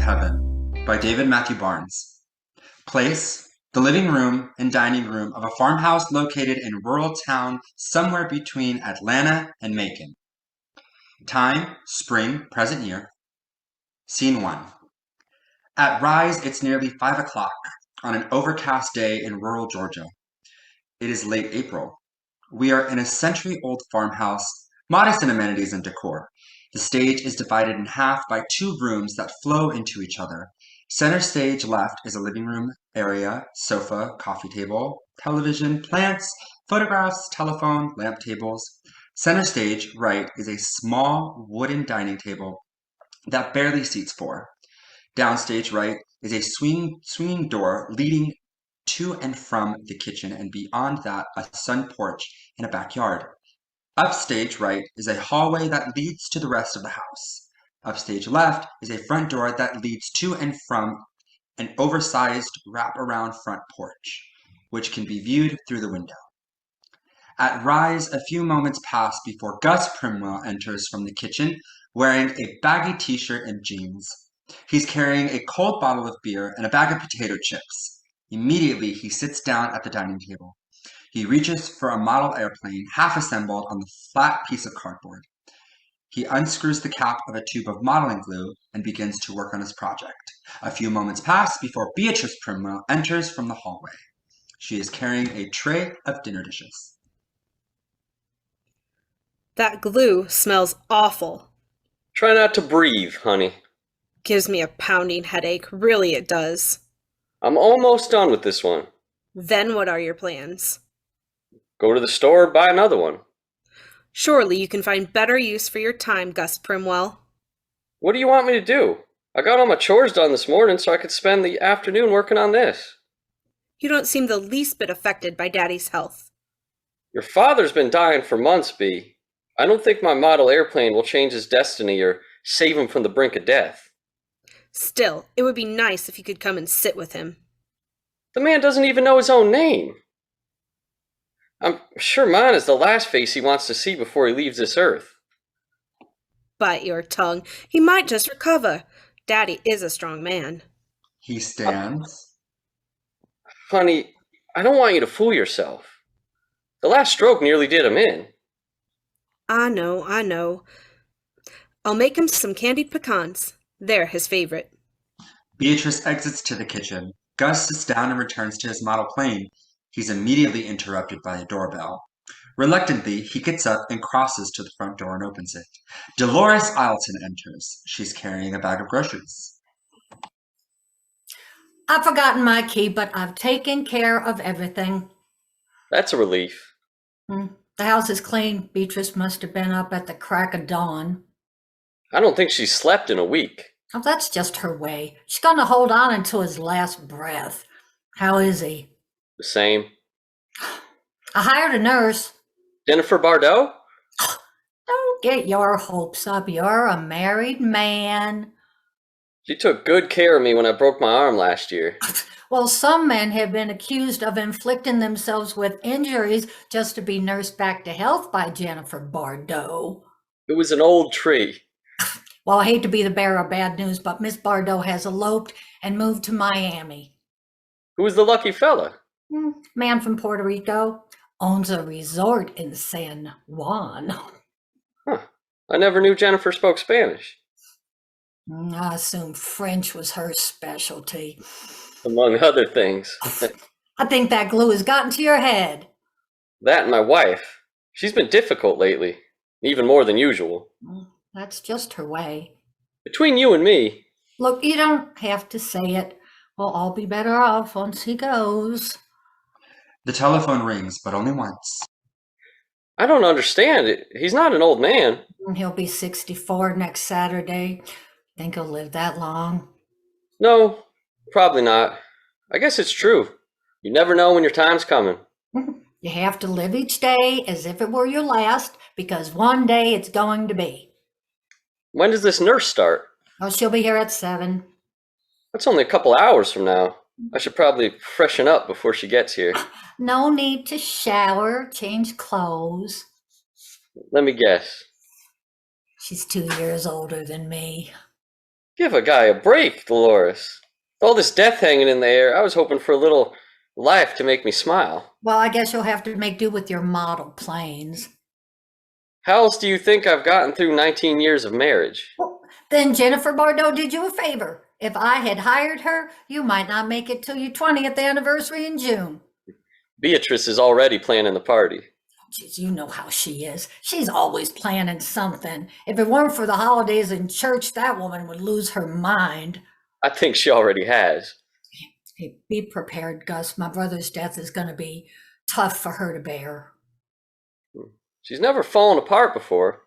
Heaven by David Matthew Barnes. Place, the living room and dining room of a farmhouse located in rural town somewhere between Atlanta and Macon. Time, spring, present year. Scene 1. At rise, it's nearly 5 o'clock on an overcast day in rural Georgia. It is late April. We are in a century-old farmhouse, modest in amenities and decor. The stage is divided in half by 2 rooms that flow into each other. Center stage left is a living room area, sofa, coffee table, television, plants, photographs, telephone, lamp tables. Center stage right is a small wooden dining table that barely seats 4. Downstage right is a swinging door leading to and from the kitchen, and beyond that, a sun porch in a backyard. Upstage right is a hallway that leads to the rest of the house. Upstage left is a front door that leads to and from an oversized wrap-around front porch, which can be viewed through the window. At rise, a few moments pass before Gus Primwell enters from the kitchen wearing a baggy t-shirt and jeans. He's carrying a cold bottle of beer and a bag of potato chips. Immediately, he sits down at the dining table. He reaches for a model airplane half assembled on the flat piece of cardboard. He unscrews the cap of a tube of modeling glue and begins to work on his project. A few moments pass before Beatrice Primwell enters from the hallway. She is carrying a tray of dinner dishes. That glue smells awful. Try not to breathe, honey. Gives me a pounding headache, really it does. I'm almost done with this one. Then what are your plans? Go to the store or buy another one. Surely you can find better use for your time, Gus Primwell. What do you want me to do? I got all my chores done this morning so I could spend the afternoon working on this. You don't seem the least bit affected by Daddy's health. Your father's been dying for months, Bea. I don't think my model airplane will change his destiny or save him from the brink of death. Still, it would be nice if you could come and sit with him. The man doesn't even know his own name. I'm sure mine is the last face he wants to see before he leaves this earth. Bite your tongue. He might just recover. Daddy is a strong man. He stands. Honey, I don't want you to fool yourself. The last stroke nearly did him in. I know. I'll make him some candied pecans. They're his favorite. Beatrice exits to the kitchen. Gus sits down and returns to his model plane. He's immediately interrupted by a doorbell. Reluctantly, he gets up and crosses to the front door and opens it. Delores Ayala enters. She's carrying a bag of groceries. I've forgotten my key, but I've taken care of everything. That's a relief. The house is clean. Beatrice must have been up at the crack of dawn. I don't think she's slept in a week. Oh, that's just her way. She's going to hold on until his last breath. How is he? The same. I hired a nurse. Jennifer Bardot? Don't get your hopes up. You're a married man. She took good care of me when I broke my arm last year. Well, some men have been accused of inflicting themselves with injuries just to be nursed back to health by Jennifer Bardot. It was an old tree. Well, I hate to be the bearer of bad news, but Miss Bardot has eloped and moved to Miami. Who was the lucky fella? Man from Puerto Rico. Owns a resort in San Juan. Huh. I never knew Jennifer spoke Spanish. I assume French was her specialty. Among other things. I think that glue has gotten to your head. That and my wife. She's been difficult lately. Even more than usual. That's just her way. Between you and me. Look, you don't have to say it. We'll all be better off once he goes. The telephone rings, but only once. I don't understand it. He's not an old man. He'll be 64 next Saturday. Think he'll live that long? No, probably not. I guess it's true. You never know when your time's coming. You have to live each day as if it were your last, because one day it's going to be. When does this nurse start? Oh, she'll be here at 7. That's only a couple hours from now. I should probably freshen up before she gets here. No need to shower, change clothes. Let me guess. She's 2 years older than me. Give a guy a break, Delores. All this death hanging in the air, I was hoping for a little life to make me smile. Well, I guess you'll have to make do with your model planes. How else do you think I've gotten through 19 years of marriage? Well, then Jennifer Bardot did you a favor. If I had hired her, you might not make it till your 20th anniversary in June. Beatrice is already planning the party. Jeez, you know how she is. She's always planning something. If it weren't for the holidays in church, that woman would lose her mind. I think she already has. Hey, be prepared, Gus. My brother's death is going to be tough for her to bear. She's never fallen apart before.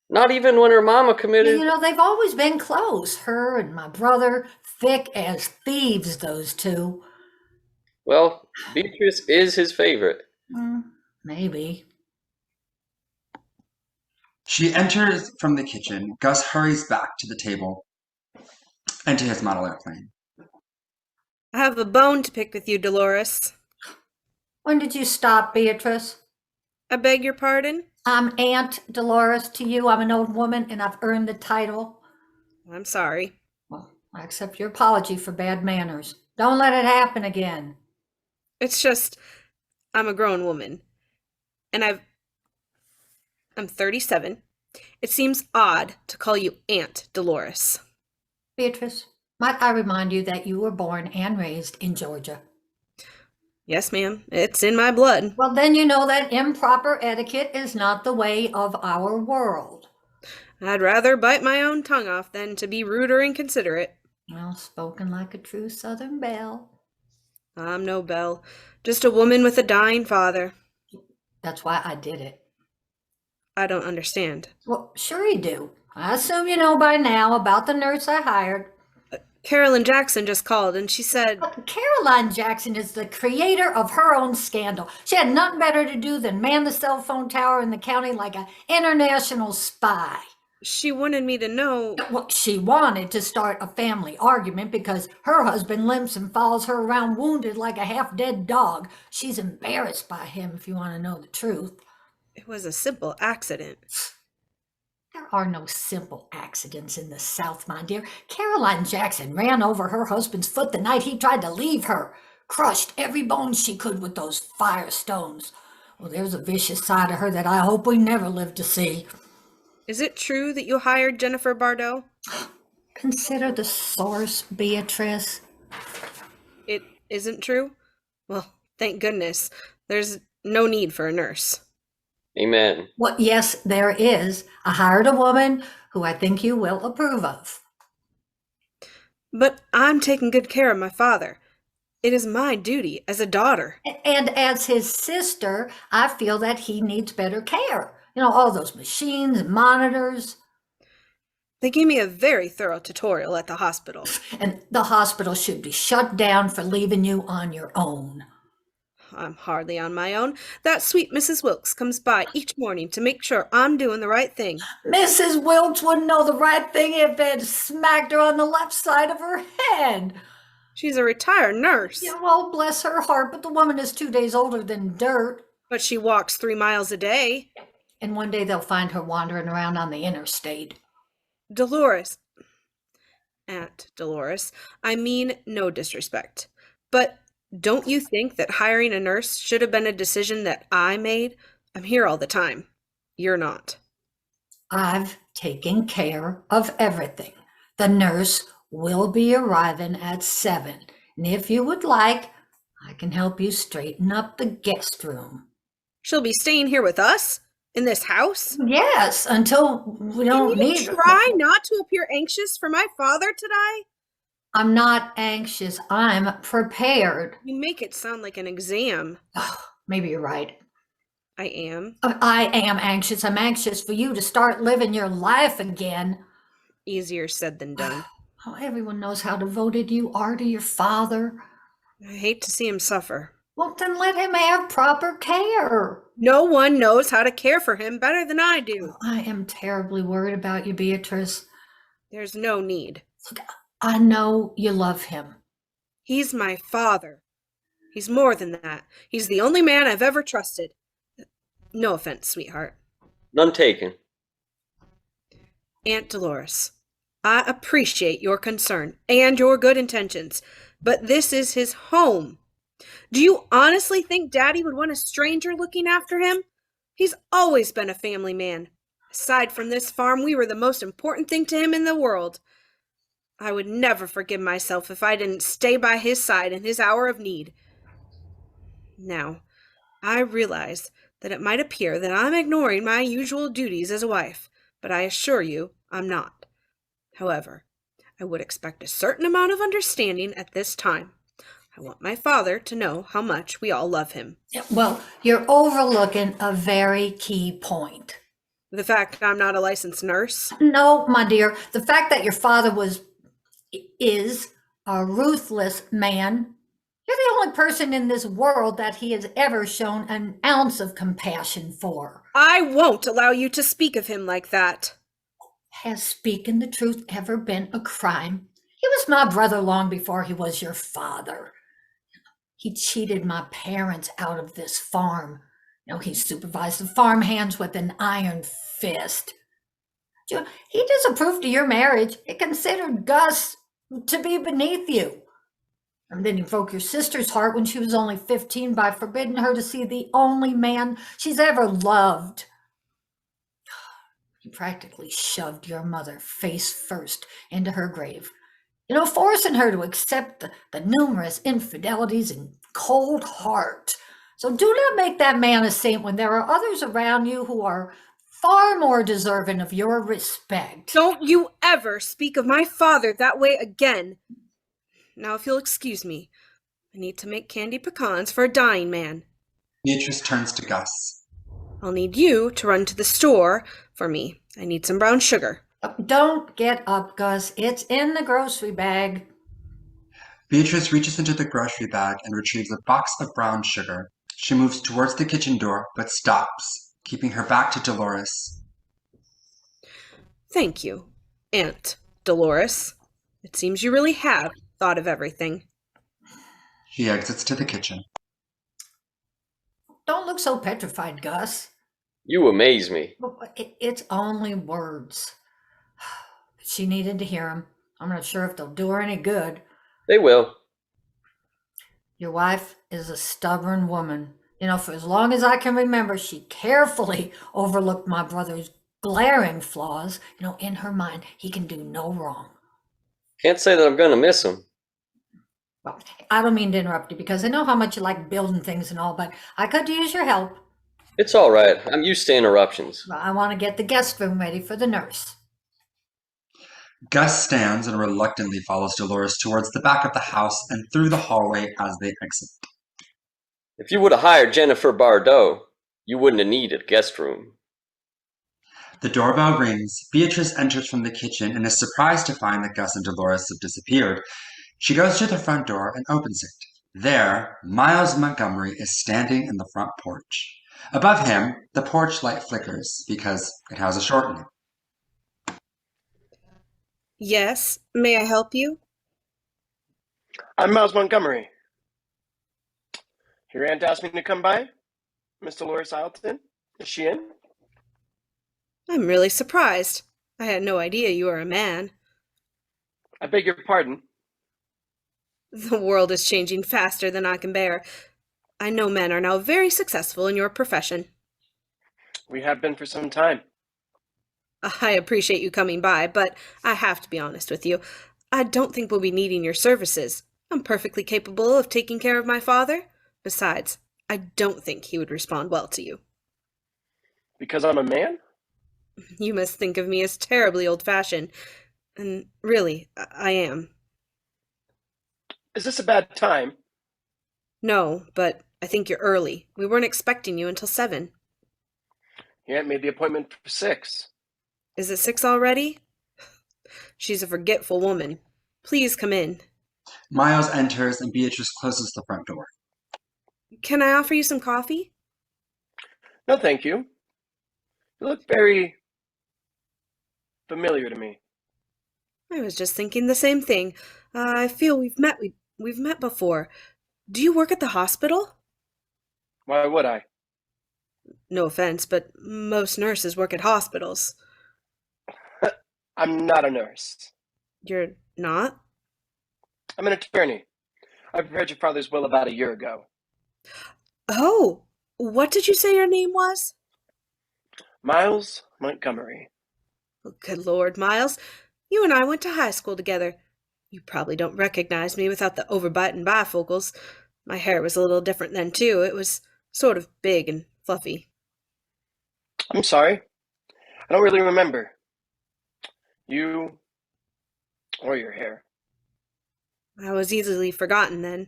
Not even when her mama committed. You know, they've always been close. Her and my brother, thick as thieves, those two. Well, Beatrice is his favorite. Maybe. She enters from the kitchen. Gus hurries back to the table and to his model airplane. I have a bone to pick with you, Delores. When did you stop, Beatrice? I beg your pardon? I'm Aunt Delores to you. I'm an old woman, and I've earned the title. I'm sorry. Well, I accept your apology for bad manners. Don't let it happen again. It's just, I'm a grown woman. And I'm 37. It seems odd to call you Aunt Delores. Beatrice, might I remind you that you were born and raised in Georgia? Yes, ma'am. It's in my blood. Well, then you know that improper etiquette is not the way of our world. I'd rather bite my own tongue off than to be rude or inconsiderate. Well, spoken like a true Southern belle. I'm no belle. Just a woman with a dying father. That's why I did it. I don't understand. Well, sure you do. I assume you know by now about the nurse I hired. Carolyn Jackson just called and she said... Caroline Jackson is the creator of her own scandal. She had nothing better to do than man the cell phone tower in the county like an international spy. She wanted me to know... Well, she wanted to start a family argument because her husband limps and follows her around wounded like a half-dead dog. She's embarrassed by him, if you want to know the truth. It was a simple accident. There are no simple accidents in the South, my dear. Caroline Jackson ran over her husband's foot the night he tried to leave her. Crushed every bone she could with those firestones. Well, there's a vicious side of her that I hope we never live to see. Is it true that you hired Jennifer Bardot? Consider the source, Beatrice. It isn't true? Well, thank goodness. There's no need for a nurse. Amen. Well, yes, there is. I hired a woman who I think you will approve of. But I'm taking good care of my father. It is my duty as a daughter. And as his sister, I feel that he needs better care. You know, all those machines and monitors. They gave me a very thorough tutorial at the hospital. And the hospital should be shut down for leaving you on your own. I'm hardly on my own. That sweet Mrs. Wilkes comes by each morning to make sure I'm doing the right thing. Mrs. Wilkes wouldn't know the right thing if they'd smacked her on the left side of her head. She's a retired nurse. Yeah, well, bless her heart, but the woman is 2 days older than dirt. But she walks 3 miles a day. And one day they'll find her wandering around on the interstate. Delores. Aunt Delores. I mean no disrespect. But don't you think that hiring a nurse should have been a decision that I made? I'm here all the time. You're not. I've taken care of everything. The nurse will be arriving at 7. And if you would like, I can help you straighten up the guest room. She'll be staying here with us? In this house? Yes, until we don't need her. Can you try not to appear anxious for my father today? I'm not anxious. I'm prepared. You make it sound like an exam. Oh, maybe you're right. I am. I am anxious. I'm anxious for you to start living your life again. Easier said than done. Oh, everyone knows how devoted you are to your father. I hate to see him suffer. Well, then let him have proper care. No one knows how to care for him better than I do. I am terribly worried about you, Beatrice. There's no need. Look, I know you love him. He's my father. He's more than that. He's the only man I've ever trusted. No offense, sweetheart. None taken. Aunt Delores, I appreciate your concern and your good intentions, but this is his home. Do you honestly think Daddy would want a stranger looking after him? He's always been a family man. Aside from this farm, we were the most important thing to him in the world. I would never forgive myself if I didn't stay by his side in his hour of need. Now, I realize that it might appear that I'm ignoring my usual duties as a wife, but I assure you I'm not. However, I would expect a certain amount of understanding at this time. I want my father to know how much we all love him. Well, you're overlooking a very key point. The fact I'm not a licensed nurse? No, my dear, the fact that your father is a ruthless man. You're the only person in this world that he has ever shown an ounce of compassion for. I won't allow you to speak of him like that. Has speaking the truth ever been a crime? He was my brother long before he was your father. He cheated my parents out of this farm. He supervised the farm hands with an iron fist. He disapproved of your marriage. He considered Gus to be beneath you. And then he broke your sister's heart when she was only 15 by forbidding her to see the only man she's ever loved. He practically shoved your mother face first into her grave, forcing her to accept the numerous infidelities in cold heart. So do not make that man a saint when there are others around you who are far more deserving of your respect. Don't you ever speak of my father that way again. Now, if you'll excuse me, I need to make candy pecans for a dying man. Beatrice turns to Gus. I'll need you to run to the store for me. I need some brown sugar. Don't get up, Gus. It's in the grocery bag. Beatrice reaches into the grocery bag and retrieves a box of brown sugar. She moves towards the kitchen door, but stops, keeping her back to Delores. Thank you, Aunt Delores. It seems you really have thought of everything. She exits to the kitchen. Don't look so petrified, Gus. You amaze me. It's only words. She needed to hear them. I'm not sure if they'll do her any good. They will. Your wife is a stubborn woman. For as long as I can remember, she carefully overlooked my brother's glaring flaws. In her mind, he can do no wrong. Can't say that I'm going to miss him. Well, I don't mean to interrupt you because I know how much you like building things and all, but I could use your help. It's all right. I'm used to interruptions. Well, I want to get the guest room ready for the nurse. Gus stands and reluctantly follows Delores towards the back of the house and through the hallway as they exit. If you would have hired Jennifer Bardot, you wouldn't have needed a guest room. The doorbell rings. Beatrice enters from the kitchen and is surprised to find that Gus and Delores have disappeared. She goes to the front door and opens it. There, Miles Montgomery is standing in the front porch. Above him, the porch light flickers because it has a shortening. Yes, may I help you? I'm Miles Montgomery. Your aunt asked me to come by. Miss Dolores Ayala. Is she in? I'm really surprised. I had no idea you were a man. I beg your pardon. The world is changing faster than I can bear. I know men are now very successful in your profession. We have been for some time. I appreciate you coming by, but I have to be honest with you. I don't think we'll be needing your services. I'm perfectly capable of taking care of my father. Besides, I don't think he would respond well to you. Because I'm a man? You must think of me as terribly old-fashioned. And really, I am. Is this a bad time? No, but I think you're early. We weren't expecting you until 7. Your aunt made the appointment for 6. Is it 6 already? She's a forgetful woman. Please come in. Miles enters and Beatrice closes the front door. Can I offer you some coffee? No, thank you. You look very familiar to me. I was just thinking the same thing. I feel we've met before. Do you work at the hospital? Why would I? No offense, but most nurses work at hospitals. I'm not a nurse. You're not? I'm an attorney. I prepared your father's will about a year ago. Oh, what did you say your name was? Miles Montgomery. Oh, good Lord, Miles. You and I went to high school together. You probably don't recognize me without the overbiting bifocals. My hair was a little different then, too. It was sort of big and fluffy. I'm sorry. I don't really remember. You or your hair. I was easily forgotten then.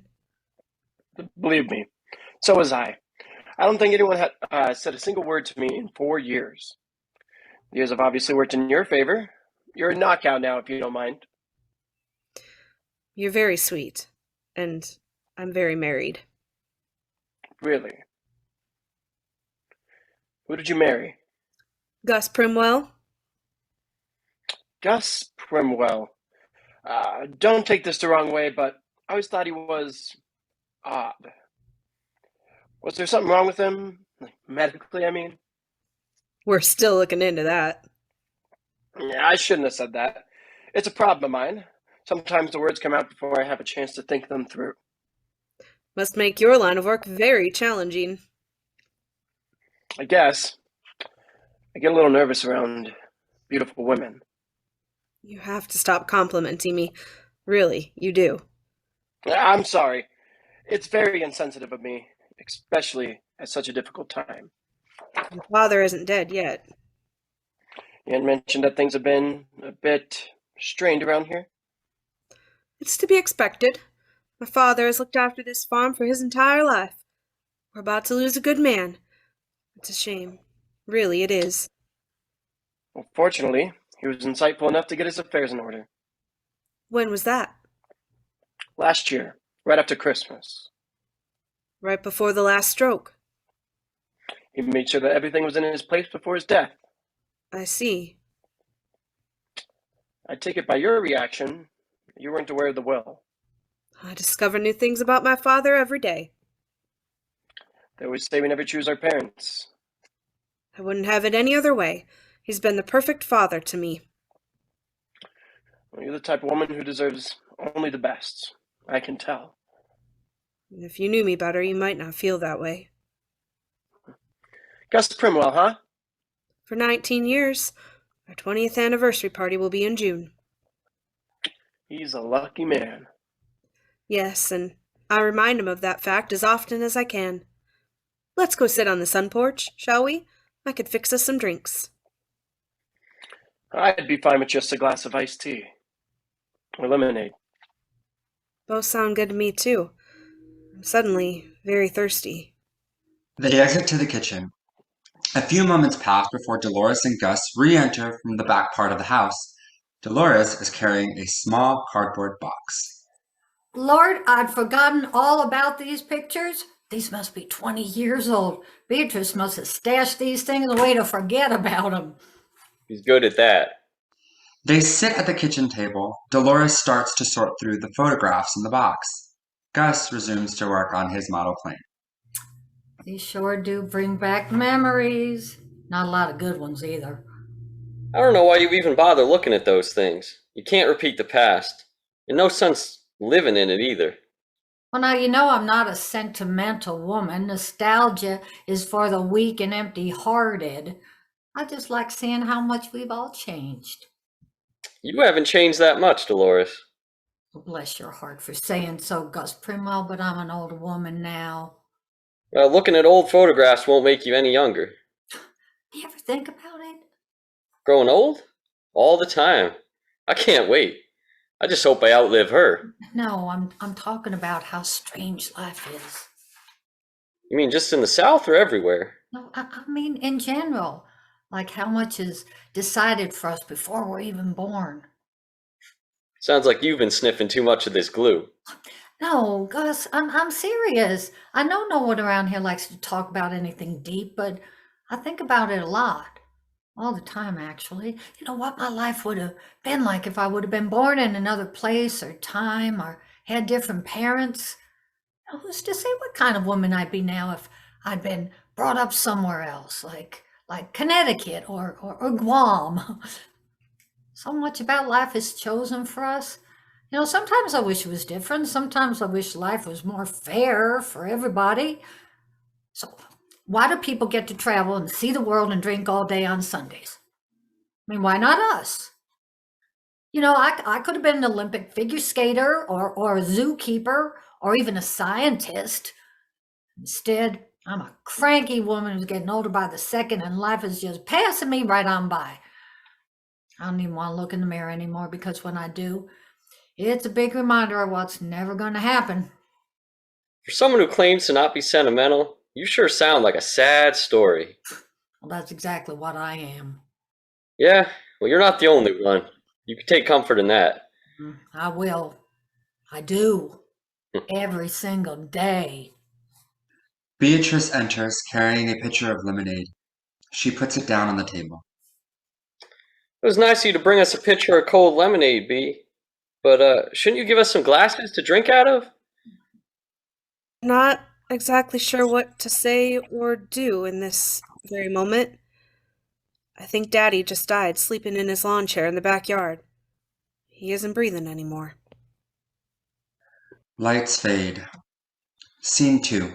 Believe me, so was I. I don't think anyone had said a single word to me in 4 years. The years have obviously worked in your favor. You're a knockout now, if you don't mind. You're very sweet, and I'm very married. Really. Who did you marry? Gus Primwell? Gus Primwell. Don't take this the wrong way, but I always thought he was odd. Was there something wrong with him? Like, medically, I mean? We're still looking into that. Yeah, I shouldn't have said that. It's a problem of mine. Sometimes the words come out before I have a chance to think them through. Must make your line of work very challenging. I guess. I get a little nervous around beautiful women. You have to stop complimenting me. Really, you do. I'm sorry. It's very insensitive of me, especially at such a difficult time. Your father isn't dead yet. You had mentioned that things have been a bit strained around here. It's to be expected. My father has looked after this farm for his entire life. We're about to lose a good man. It's a shame. Really, it is. Well, fortunately, he was insightful enough to get his affairs in order. When was that? Last year, right after Christmas. Right before the last stroke. He made sure that everything was in his place before his death. I see. I take it by your reaction, you weren't aware of the will. I discover new things about my father every day. They always say we never choose our parents. I wouldn't have it any other way. He's been the perfect father to me. Well, you're the type of woman who deserves only the best. I can tell. If you knew me better, you might not feel that way. Gus Primwell, huh? For 19 years. Our 20th anniversary party will be in June. He's a lucky man. Yes, and I remind him of that fact as often as I can. Let's go sit on the sun porch, shall we? I could fix us some drinks. I'd be fine with just a glass of iced tea. Or lemonade. Both sound good to me, too. I'm suddenly very thirsty. They exit to the kitchen. A few moments pass before Delores and Gus re-enter from the back part of the house. Delores is carrying a small cardboard box. Lord, I'd forgotten all about these pictures. These must be 20 years old. Beatrice must have stashed these things away to forget about them. He's good at that. They sit at the kitchen table. Delores starts to sort through the photographs in the box. Gus resumes to work on his model plane. These sure do bring back memories. Not a lot of good ones either. I don't know why you even bother looking at those things. You can't repeat the past. And no sense living in it either. Well, now, you know I'm not a sentimental woman. Nostalgia is for the weak and empty-hearted. I just like seeing how much we've all changed. You haven't changed that much, Delores. Bless your heart for saying so, Gus Primwell, but I'm an old woman now. Well, looking at old photographs won't make you any younger. Do you ever think about it? Growing old? All the time. I can't wait. I just hope I outlive her. No, I'm talking about how strange life is. You mean just in the South or everywhere? No, I mean in general. Like how much is decided for us before we're even born. Sounds like you've been sniffing too much of this glue. No, Gus, I'm serious. I know no one around here likes to talk about anything deep, but I think about it a lot. All the time, actually. You know what my life would have been like if I would have been born in another place or time or had different parents. Who's to say what kind of woman I'd be now if I'd been brought up somewhere else, like Connecticut or Guam. So much about life is chosen for us. Sometimes I wish it was different. Sometimes I wish life was more fair for everybody. So, why do people get to travel and see the world and drink all day on Sundays? I mean, why not us? I could have been an Olympic figure skater or a zookeeper or even a scientist. Instead, I'm a cranky woman who's getting older by the second, and life is just passing me right on by. I don't even want to look in the mirror anymore, because when I do, it's a big reminder of what's never going to happen. For someone who claims to not be sentimental, you sure sound like a sad story. Well, that's exactly what I am. Yeah, well, you're not the only one. You can take comfort in that. I will. I do. Every single day. Beatrice enters carrying a pitcher of lemonade. She puts it down on the table. It was nice of you to bring us a pitcher of cold lemonade, Bee. But shouldn't you give us some glasses to drink out of? Not exactly sure what to say or do in this very moment. I think Daddy just died sleeping in his lawn chair in the backyard. He isn't breathing anymore. Lights fade. Scene 2.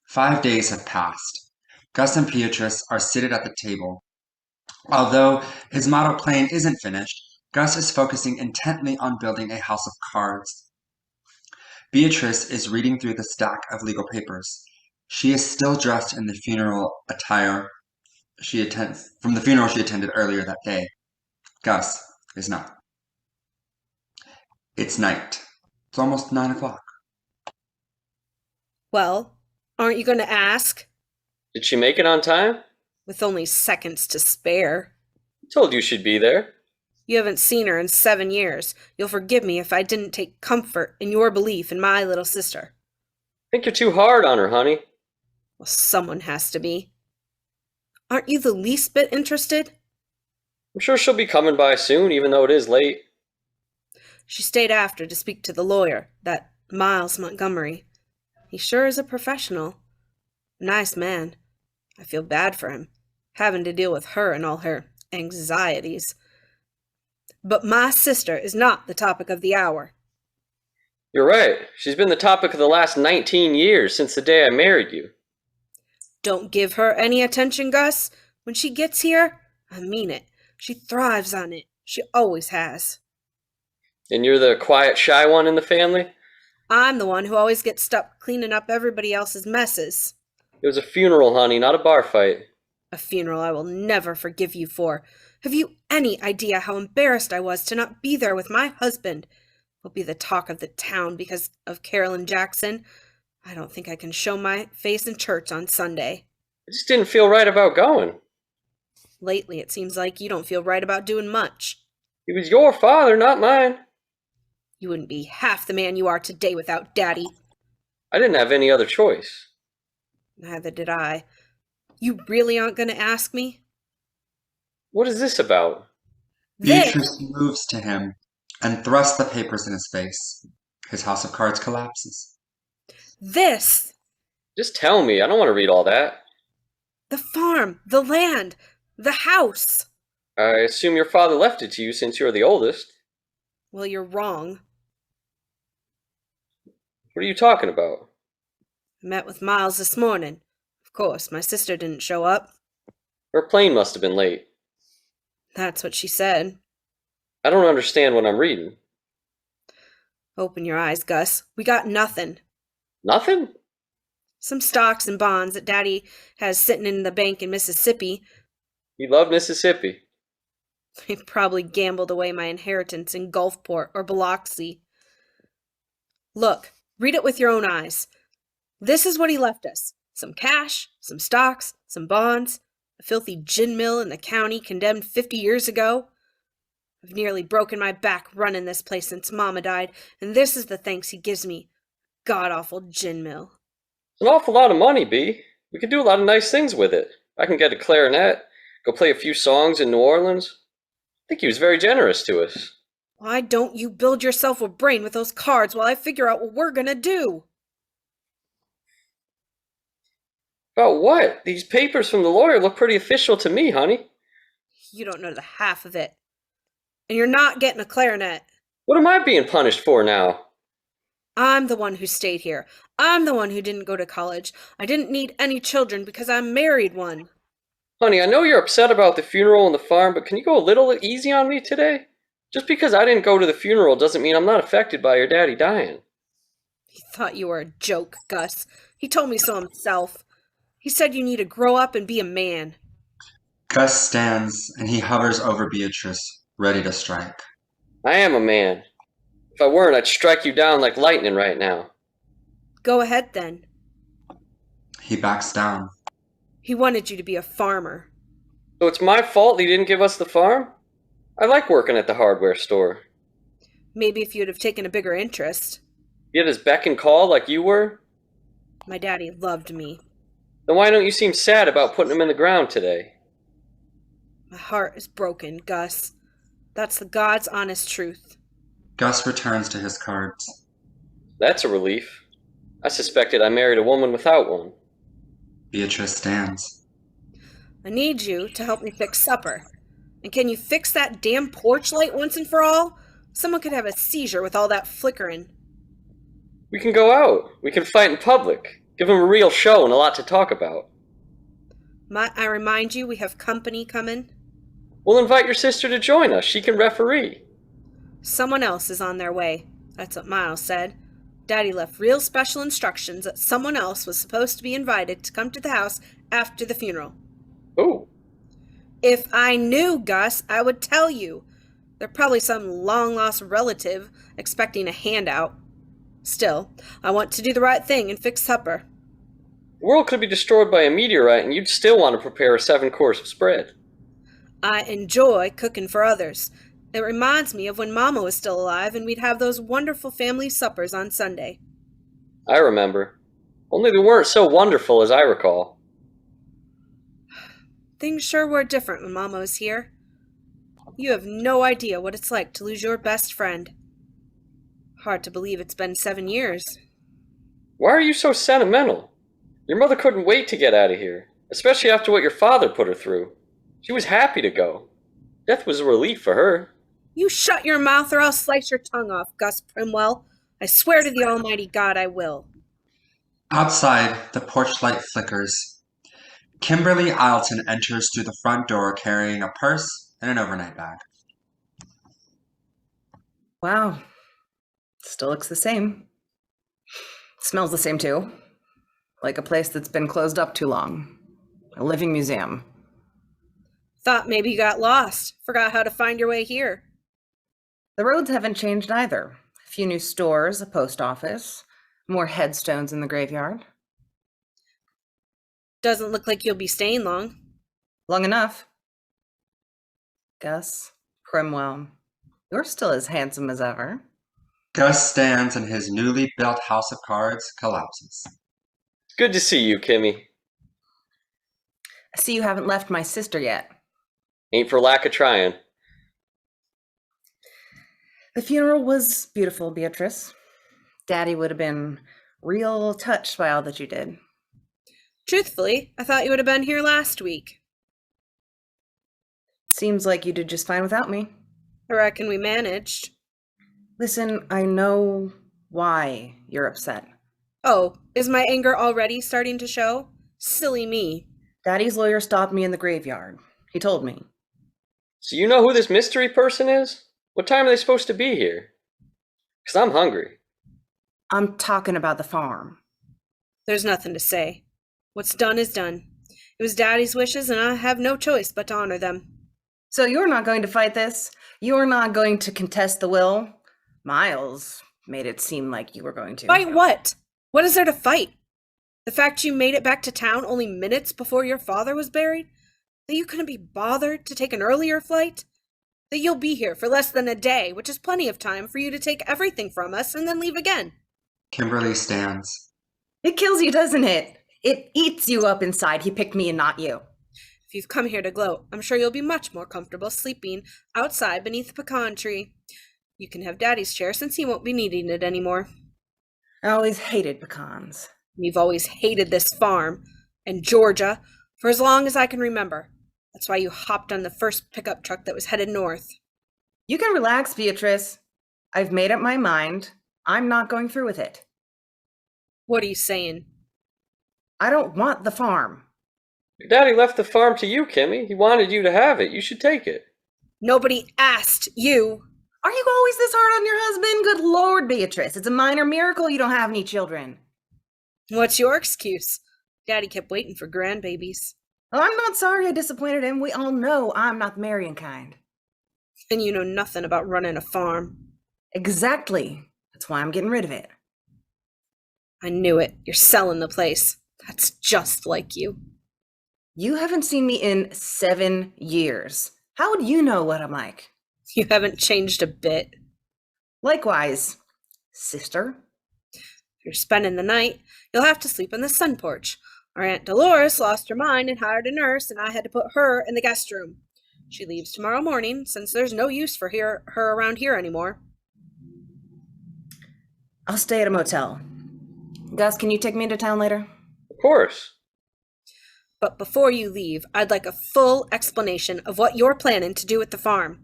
5 days have passed. Gus and Beatrice are seated at the table. Although his model plane isn't finished, Gus is focusing intently on building a house of cards. Beatrice is reading through the stack of legal papers. She is still dressed in the funeral attire from the funeral she attended earlier that day. Gus is not. It's night. It's almost 9 o'clock. Well, aren't you going to ask? Did she make it on time? With only seconds to spare. Told you she'd be there. You haven't seen her in 7 years. You'll forgive me if I didn't take comfort in your belief in my little sister. I think you're too hard on her, honey. Well, someone has to be. Aren't you the least bit interested? I'm sure she'll be coming by soon, even though it is late. She stayed after to speak to the lawyer, that Miles Montgomery. He sure is a professional. Nice man. I feel bad for him, having to deal with her and all her anxieties. But my sister is not the topic of the hour. You're right. She's been the topic of the last 19 years, since the day I married you. Don't give her any attention, Gus. When she gets here, I mean it. She thrives on it. She always has. And you're the quiet, shy one in the family? I'm the one who always gets stuck cleaning up everybody else's messes. It was a funeral, honey, not a bar fight. A funeral I will never forgive you for. Have you any idea how embarrassed I was to not be there with my husband? Will be the talk of the town because of Carolyn Jackson. I don't think I can show my face in church on Sunday. I just didn't feel right about going. Lately, it seems like you don't feel right about doing much. He was your father, not mine. You wouldn't be half the man you are today without Daddy. I didn't have any other choice. Neither did I. You really aren't going to ask me? What is this about? Beatrice moves to him and thrusts the papers in his face. His house of cards collapses. This! Just tell me. I don't want to read all that. The farm, the land, the house. I assume your father left it to you since you're the oldest. Well, you're wrong. What are you talking about? I met with Miles this morning. Of course, my sister didn't show up. Her plane must have been late. That's what she said. I don't understand what I'm reading. Open your eyes, Gus. We got nothing. Nothing? Some stocks and bonds that Daddy has sitting in the bank in Mississippi. You love Mississippi. He probably gambled away my inheritance in Gulfport or Biloxi. Look, read it with your own eyes. This is what he left us. Some cash, some stocks, some bonds, a filthy gin mill in the county condemned 50 years ago. I've nearly broken my back running this place since Mama died, and this is the thanks he gives me. God-awful gin mill. It's an awful lot of money, Bee. We could do a lot of nice things with it. I can get a clarinet, go play a few songs in New Orleans. I think he was very generous to us. Why don't you build yourself a brain with those cards while I figure out what we're gonna do? About what? These papers from the lawyer look pretty official to me, honey. You don't know the half of it. And you're not getting a clarinet. What am I being punished for now? I'm the one who stayed here. I'm the one who didn't go to college. I didn't need any children because I married one. Honey, I know you're upset about the funeral and the farm, but can you go a little easy on me today? Just because I didn't go to the funeral doesn't mean I'm not affected by your daddy dying. He thought you were a joke, Gus. He told me so himself. He said you need to grow up and be a man. Gus stands and he hovers over Beatrice, ready to strike. I am a man. If I weren't, I'd strike you down like lightning right now. Go ahead, then. He backs down. He wanted you to be a farmer. So it's my fault he didn't give us the farm? I like working at the hardware store. Maybe if you'd have taken a bigger interest. You had his beck and call like you were? My daddy loved me. Then why don't you seem sad about putting him in the ground today? My heart is broken, Gus. That's the God's honest truth. Gus returns to his cards. That's a relief. I suspected I married a woman without one. Beatrice stands. I need you to help me fix supper. And can you fix that damn porch light once and for all? Someone could have a seizure with all that flickering. We can go out. We can fight in public. Give him a real show and a lot to talk about. I remind you we have company coming. We'll invite your sister to join us. She can referee. Someone else is on their way. That's what Miles said. Daddy left real special instructions that someone else was supposed to be invited to come to the house after the funeral. Ooh. If I knew, Gus, I would tell you. They're probably some long-lost relative expecting a handout. Still, I want to do the right thing and fix supper. The world could be destroyed by a meteorite and you'd still want to prepare a 7-course spread. I enjoy cooking for others. It reminds me of when Mama was still alive and we'd have those wonderful family suppers on Sunday. I remember. Only they weren't so wonderful as I recall. Things sure were different when Mama was here. You have no idea what it's like to lose your best friend. Hard to believe it's been 7 years. Why are you so sentimental? Your mother couldn't wait to get out of here, especially after what your father put her through. She was happy to go. Death was a relief for her. You shut your mouth or I'll slice your tongue off, Gus Primwell. I swear to the Almighty God I will. Outside, the porch light flickers. Kimberly Isleton enters through the front door carrying a purse and an overnight bag. Wow. Still looks the same. Smells the same too. Like a place that's been closed up too long. A living museum. Thought maybe you got lost. Forgot how to find your way here. The roads haven't changed either. A few new stores, a post office, more headstones in the graveyard. Doesn't look like you'll be staying long. Long enough. Gus Primwell, you're still as handsome as ever. Gus stands and his newly built house of cards collapses. Good to see you, Kimmy. I see you haven't left my sister yet. Ain't for lack of trying. The funeral was beautiful, Beatrice. Daddy would have been real touched by all that you did. Truthfully, I thought you would have been here last week. Seems like you did just fine without me. I reckon we managed. Listen, I know why you're upset. Oh, is my anger already starting to show? Silly me. Daddy's lawyer stopped me in the graveyard. He told me. So you know who this mystery person is? What time are they supposed to be here? 'Cause I'm hungry. I'm talking about the farm. There's nothing to say. What's done is done. It was Daddy's wishes, and I have no choice but to honor them. So you're not going to fight this? You're not going to contest the will? Miles made it seem like you were going to. Fight what? What is there to fight? The fact you made it back to town only minutes before your father was buried? That you couldn't be bothered to take an earlier flight? That you'll be here for less than a day, which is plenty of time for you to take everything from us and then leave again. Kimberly stands. It kills you, doesn't it? It eats you up inside. He picked me and not you. If you've come here to gloat, I'm sure you'll be much more comfortable sleeping outside beneath the pecan tree. You can have Daddy's chair since he won't be needing it anymore. I always hated pecans. You've always hated this farm and Georgia for as long as I can remember. That's why you hopped on the first pickup truck that was headed north. You can relax, Beatrice. I've made up my mind. I'm not going through with it. What are you saying? I don't want the farm. Your daddy left the farm to you, Kimmy. He wanted you to have it. You should take it. Nobody asked you. Are you always this hard on your husband? Good Lord, Beatrice. It's a minor miracle you don't have any children. What's your excuse? Daddy kept waiting for grandbabies. Well, I'm not sorry I disappointed him. We all know I'm not the marrying kind. And you know nothing about running a farm. Exactly. That's why I'm getting rid of it. I knew it. You're selling the place. That's just like you. You haven't seen me in 7 years. How would you know what I'm like? You haven't changed a bit. Likewise, sister. If you're spending the night, you'll have to sleep on the sun porch. Our Aunt Delores lost her mind and hired a nurse, and I had to put her in the guest room. She leaves tomorrow morning, since there's no use for her around here anymore. I'll stay at a motel. Gus, can you take me into town later? Of course. But before you leave, I'd like a full explanation of what you're planning to do with the farm.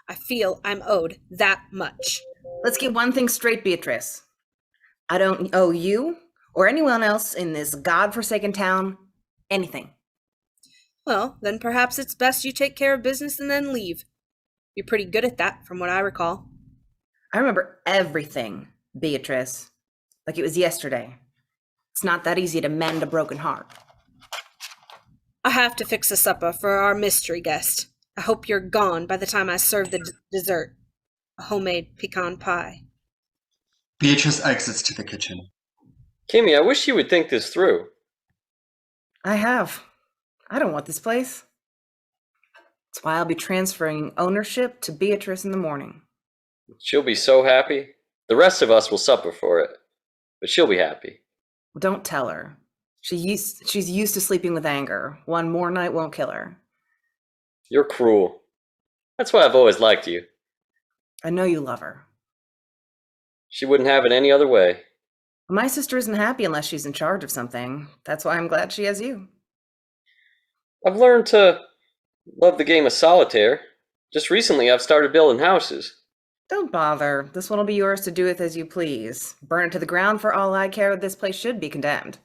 I feel I'm owed that much. Let's get one thing straight, Beatrice. I don't owe you or anyone else in this godforsaken town anything. Well, then perhaps it's best you take care of business and then leave. You're pretty good at that, from what I recall. I remember everything, Beatrice, like it was yesterday. It's not that easy to mend a broken heart. I have to fix a supper for our mystery guest. I hope you're gone by the time I serve the dessert. A homemade pecan pie. Beatrice exits to the kitchen. Kimmy, I wish you would think this through. I have. I don't want this place. That's why I'll be transferring ownership to Beatrice in the morning. She'll be so happy. The rest of us will suffer for it, but she'll be happy. Don't tell her. She's used to sleeping with anger. One more night won't kill her. You're cruel. That's why I've always liked you. I know you love her. She wouldn't have it any other way. My sister isn't happy unless she's in charge of something. That's why I'm glad she has you. I've learned to love the game of solitaire. Just recently, I've started building houses. Don't bother. This one will be yours to do with as you please. Burn it to the ground for all I care. This place should be condemned. To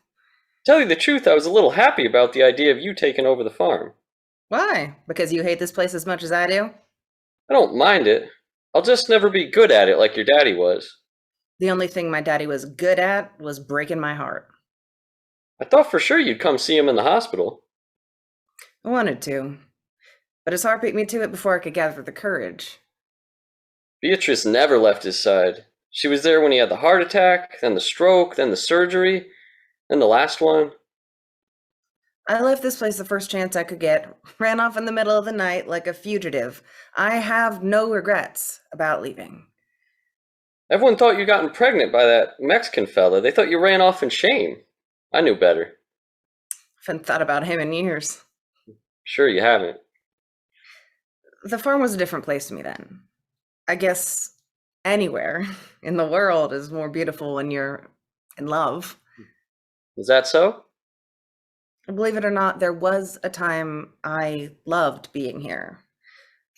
tell you the truth, I was a little happy about the idea of you taking over the farm. Why? Because you hate this place as much as I do? I don't mind it. I'll just never be good at it like your daddy was. The only thing my daddy was good at was breaking my heart. I thought for sure you'd come see him in the hospital. I wanted to, but his heart beat me to it before I could gather the courage. Beatrice never left his side. She was there when he had the heart attack, then the stroke, then the surgery, then the last one. I left this place the first chance I could get, ran off in the middle of the night like a fugitive. I have no regrets about leaving. Everyone thought you gotten pregnant by that Mexican fella. They thought you ran off in shame. I knew better. Haven't thought about him in years. Sure you haven't. The farm was a different place to me then. I guess anywhere in the world is more beautiful when you're in love. Is that so? Believe it or not, there was a time I loved being here.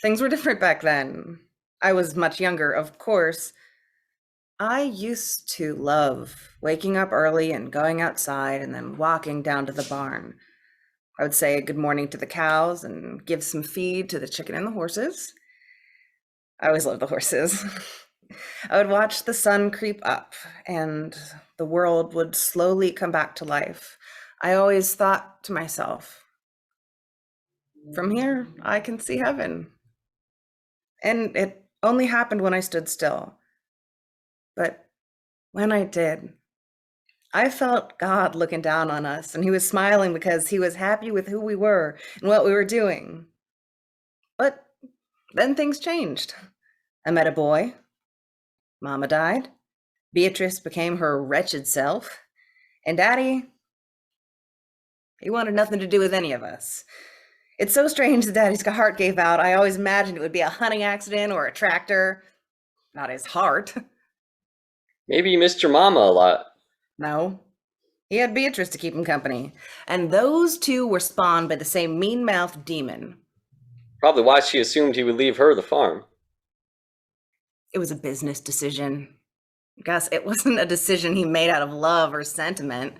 Things were different back then. I was much younger, of course. I used to love waking up early and going outside and then walking down to the barn. I would say good morning to the cows and give some feed to the chicken and the horses. I always loved the horses. I would watch the sun creep up and the world would slowly come back to life. I always thought to myself, from here, I can see heaven. And it only happened when I stood still. But when I did, I felt God looking down on us, and he was smiling because he was happy with who we were and what we were doing. But then things changed. I met a boy. Mama died. Beatrice became her wretched self. And Daddy, he wanted nothing to do with any of us. It's so strange that Daddy's heart gave out. I always imagined it would be a hunting accident or a tractor, not his heart. Maybe you missed your mama a lot. No, he had Beatrice to keep him company. And those two were spawned by the same mean-mouthed demon. Probably why she assumed he would leave her the farm. It was a business decision. Gus, it wasn't a decision he made out of love or sentiment.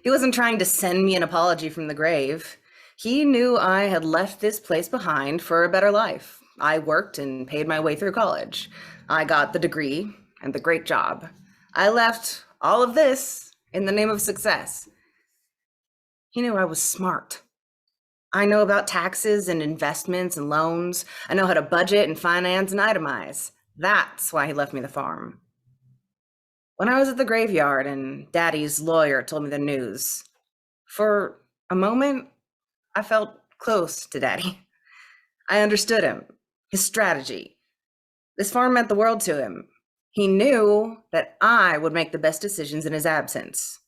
He wasn't trying to send me an apology from the grave. He knew I had left this place behind for a better life. I worked and paid my way through college. I got the degree and the great job. I left all of this in the name of success. He knew I was smart. I know about taxes and investments and loans. I know how to budget and finance and itemize. That's why he left me the farm. When I was at the graveyard and Daddy's lawyer told me the news, for a moment, I felt close to Daddy. I understood him, his strategy. This farm meant the world to him. He knew that I would make the best decisions in his absence.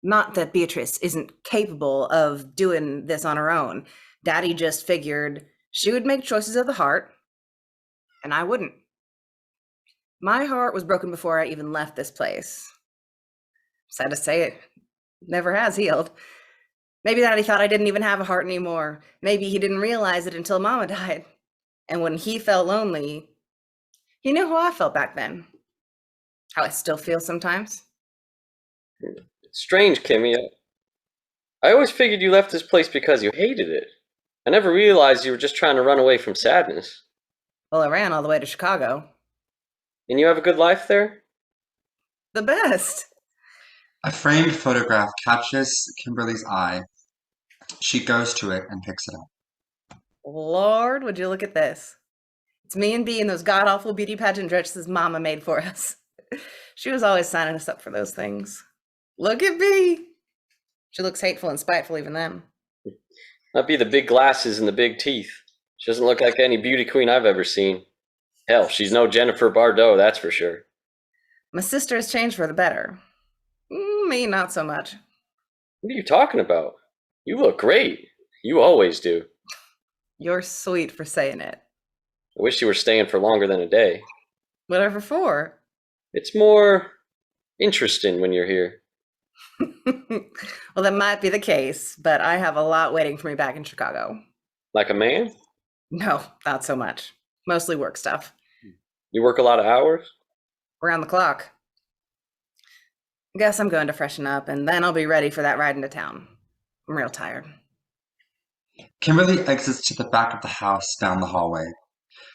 Not that Beatrice isn't capable of doing this on her own. Daddy just figured she would make choices of the heart, and I wouldn't. My heart was broken before I even left this place. Sad to say, it never has healed. Maybe Daddy thought I didn't even have a heart anymore. Maybe he didn't realize it until Mama died. And when he felt lonely, he knew how I felt back then. How I still feel sometimes. It's strange, Kimmy. I always figured you left this place because you hated it. I never realized you were just trying to run away from sadness. Well, I ran all the way to Chicago. And you have a good life there? The best. A framed photograph catches Kimberly's eye. She goes to it and picks it up. Lord, would you look at this? It's me and Bea in those god-awful beauty pageant dresses Mama made for us. She was always signing us up for those things. Look at Bea. She looks hateful and spiteful even then. Might be the big glasses and the big teeth. She doesn't look like any beauty queen I've ever seen. Hell, she's no Jennifer Bardot, that's for sure. My sister has changed for the better. Me, not so much. What are you talking about? You look great. You always do. You're sweet for saying it. I wish you were staying for longer than a day. Whatever for. It's more interesting when you're here. Well, that might be the case, but I have a lot waiting for me back in Chicago. Like a man? No, not so much. Mostly work stuff. You work a lot of hours? Around the clock. Guess I'm going to freshen up, and then I'll be ready for that ride into town. I'm real tired. Kimberly exits to the back of the house down the hallway.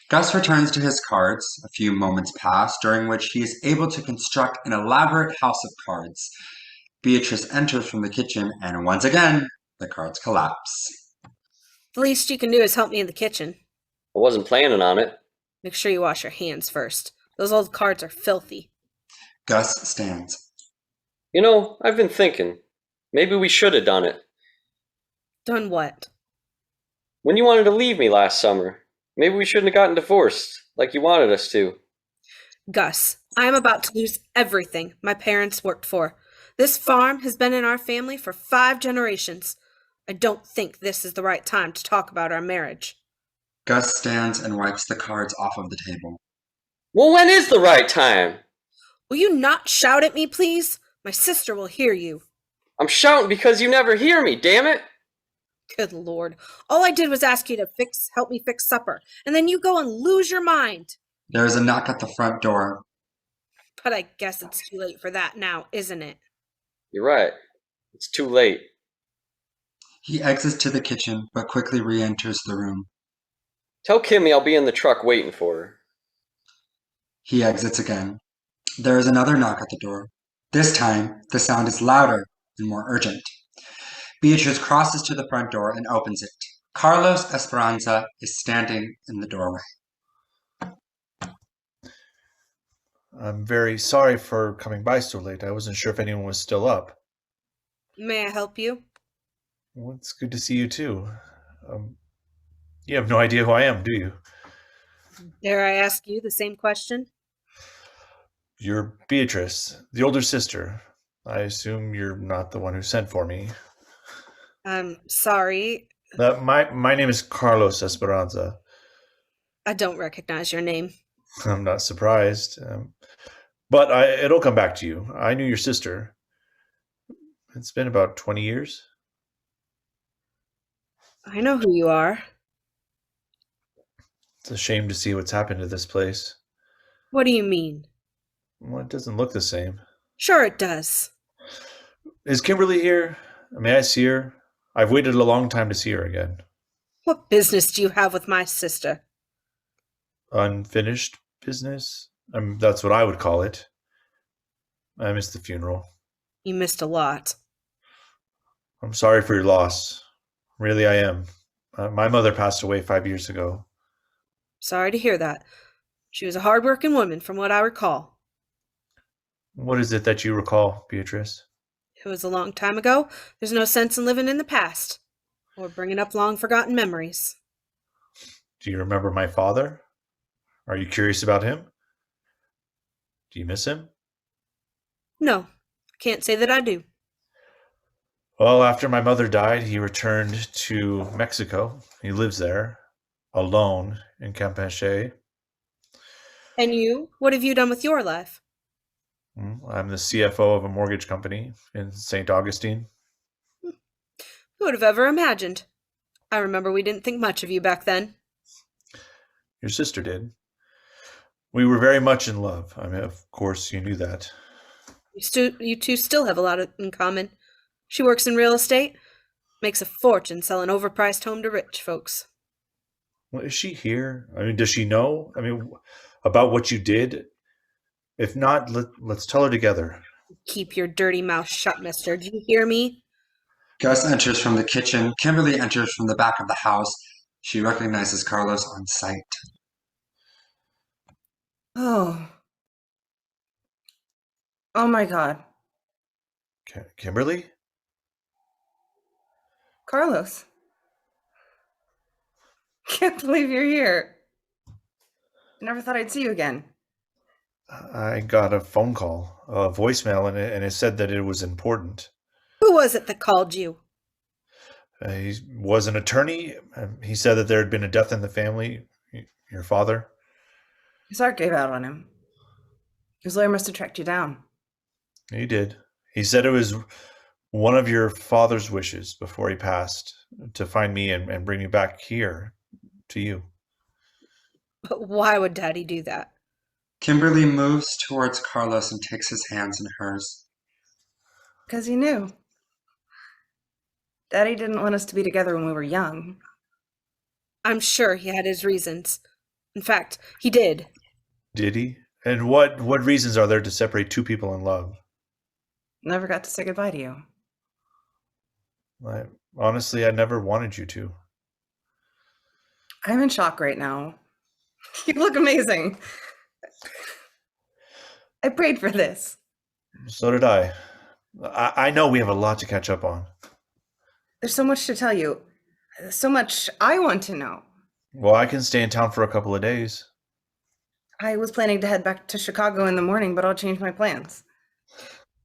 Gus returns to his cards. A few moments pass, during which he is able to construct an elaborate house of cards. Beatrice enters from the kitchen, and once again, the cards collapse. The least you can do is help me in the kitchen. I wasn't planning on it. Make sure you wash your hands first. Those old cards are filthy. Gus stands. You know, I've been thinking. Maybe we should have done it. Done what? When you wanted to leave me last summer, maybe we shouldn't have gotten divorced, like you wanted us to. Gus, I am about to lose everything my parents worked for. This farm has been in our family for 5 generations. I don't think this is the right time to talk about our marriage. Gus stands and wipes the cards off of the table. Well, when is the right time? Will you not shout at me, please? My sister will hear you. I'm shouting because you never hear me, damn it! Good Lord. All I did was ask you to help me fix supper, and then you go and lose your mind. There is a knock at the front door. But I guess it's too late for that now, isn't it? You're right. It's too late. He exits to the kitchen, but quickly re-enters the room. Tell Kimmy I'll be in the truck waiting for her. He exits again. There is another knock at the door. This time, the sound is louder and more urgent. Beatrice crosses to the front door and opens it. Carlos Esperanza is standing in the doorway. I'm very sorry for coming by so late. I wasn't sure if anyone was still up. May I help you? Well, it's good to see you too. You have no idea who I am, do you? Dare I ask you the same question? You're Beatrice, the older sister. I assume you're not the one who sent for me. I'm sorry. My name is Carlos Esperanza. I don't recognize your name. I'm not surprised. But it'll come back to you. I knew your sister. It's been about 20 years. I know who you are. It's a shame to see what's happened to this place. What do you mean? Well, it doesn't look the same. Sure it does. Is Kimberly here? May I see her? I've waited a long time to see her again. What business do you have with my sister? Unfinished business? That's what I would call it. I missed the funeral. You missed a lot. I'm sorry for your loss. Really, I am. My mother passed away 5 years ago. Sorry to hear that. She was a hard-working woman, from what I recall. What is it that you recall, Beatrice? It was a long time ago. There's no sense in living in the past, or bringing up long-forgotten memories. Do you remember my father? Are you curious about him? Do you miss him? No, I can't say that I do. Well, after my mother died, he returned to Mexico. He lives there, alone in Campeche. And you? What have you done with your life? I'm the CFO of a mortgage company in St. Augustine. Who would have ever imagined? I remember we didn't think much of you back then. Your sister did. We were very much in love. I mean, of course, you knew that. You two still have a lot in common. She works in real estate, makes a fortune selling overpriced home to rich folks. Well, is she here? I mean, does she know? I mean, about what you did? If not, let's tell her together. Keep your dirty mouth shut, mister. Do you hear me? Gus enters from the kitchen. Kimberly enters from the back of the house. She recognizes Carlos on sight. Oh. Oh my God. Kimberly? Carlos. Can't believe you're here. I never thought I'd see you again. I got a phone call, a voicemail, and it said that it was important. Who was it that called you? He was an attorney. He said that there had been a death in the family. Your father? His heart gave out on him. His lawyer must have tracked you down. He did. He said it was one of your father's wishes before he passed to find me and bring me back here to you. But why would Daddy do that? Kimberly moves towards Carlos and takes his hands in hers. Because he knew. Daddy didn't want us to be together when we were young. I'm sure he had his reasons. In fact, he did. Did he? And what reasons are there to separate two people in love? Never got to say goodbye to you. Honestly, I never wanted you to. I'm in shock right now. You look amazing. I prayed for this. So did I. I know we have a lot to catch up on. There's so much to tell you. So much I want to know. Well, I can stay in town for a couple of days. I was planning to head back to Chicago in the morning, but I'll change my plans.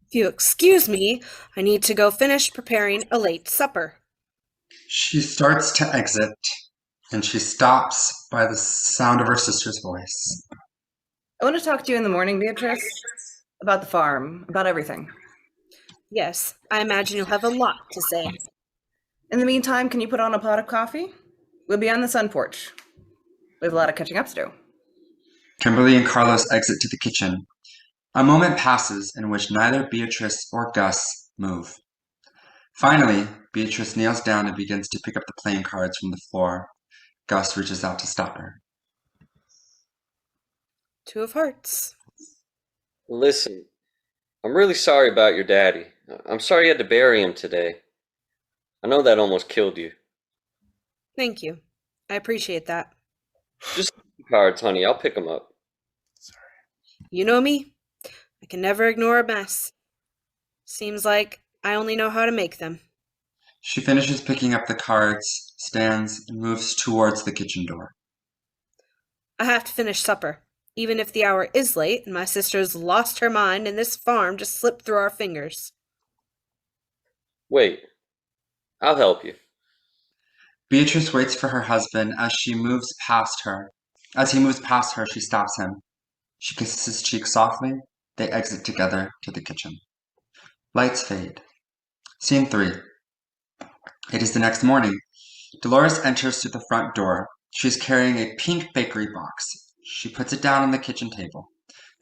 If you excuse me, I need to go finish preparing a late supper. She starts to exit, and she stops by the sound of her sister's voice. I want to talk to you in the morning, Beatrice. About the farm, about everything. Yes, I imagine you'll have a lot to say. In the meantime, can you put on a pot of coffee? We'll be on the sun porch. We have a lot of catching up to do. Kimberly and Carlos exit to the kitchen. A moment passes in which neither Beatrice or Gus move. Finally, Beatrice kneels down and begins to pick up the playing cards from the floor. Gus reaches out to stop her. Two of hearts. Listen, I'm really sorry about your daddy. I'm sorry you had to bury him today. I know that almost killed you. Thank you. I appreciate that. Just cards, honey. I'll pick them up. You know me. I can never ignore a mess. Seems like I only know how to make them. She finishes picking up the cards, stands, and moves towards the kitchen door. I have to finish supper, even if the hour is late and my sister's lost her mind and this farm just slipped through our fingers. Wait. I'll help you. Beatrice waits for her husband as he moves past her. As he moves past her, she stops him. She kisses his cheek softly. They exit together to the kitchen. Lights fade. Scene 3. It is the next morning. Delores enters through the front door. She is carrying a pink bakery box. She puts it down on the kitchen table.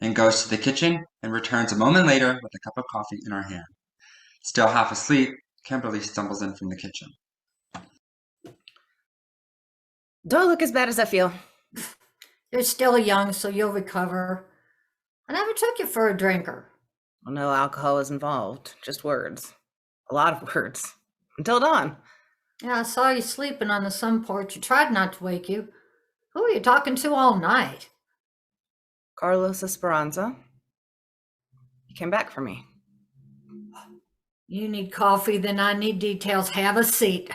and goes to the kitchen and returns a moment later with a cup of coffee in her hand. Still half asleep, Kimberly stumbles in from the kitchen. Do I look as bad as I feel? You're still young, so you'll recover. I never took you for a drinker. Well, no alcohol was involved, just words. A lot of words. Until dawn. Yeah, I saw you sleeping on the sun porch. You tried not to wake you. Who were you talking to all night? Carlos Esperanza. He came back for me. You need coffee, then I need details. Have a seat.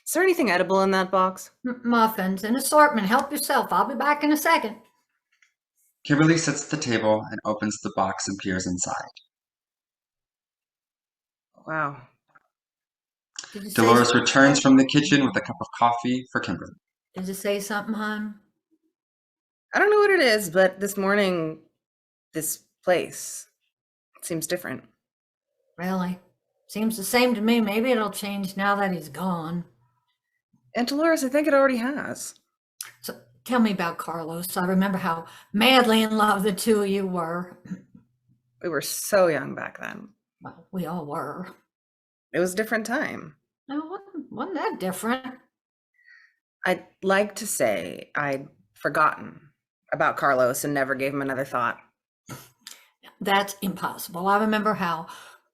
Is there anything edible in that box? Muffins, an assortment. Help yourself. I'll be back in a second. Kimberly sits at the table and opens the box and peers inside. Wow. Delores returns from the kitchen with a cup of coffee for Kimberly. Did you say something, hon? I don't know what it is, but this morning, this place seems different. Really? Seems the same to me. Maybe it'll change now that he's gone. And Delores, I think it already has. So tell me about Carlos. I remember how madly in love the two of you were. We were so young back then. Well, we all were. It was a different time. No, wasn't that different? I'd like to say I'd forgotten about Carlos and never gave him another thought. That's impossible. I remember how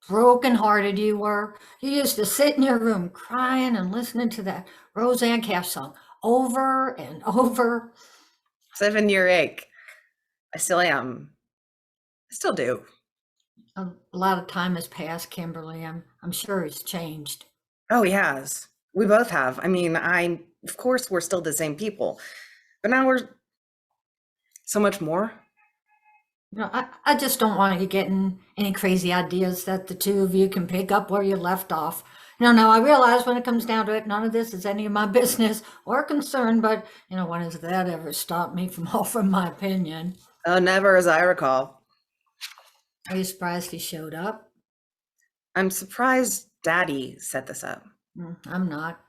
broken-hearted you were. You used to sit in your room crying and listening to that Roseanne Cash song over and over. 7-year ache. I still am. I still do. A lot of time has passed, Kimberly. I'm sure he's changed. Oh, he has. We both have. I mean, of course, we're still the same people, but now we're so much more. You know, I just don't want you getting any crazy ideas that the two of you can pick up where you left off. No, I realize when it comes down to it, none of this is any of my business or concern, but, when has that ever stopped me from offering my opinion? Oh, never, as I recall. Are you surprised he showed up? I'm surprised Daddy set this up. I'm not.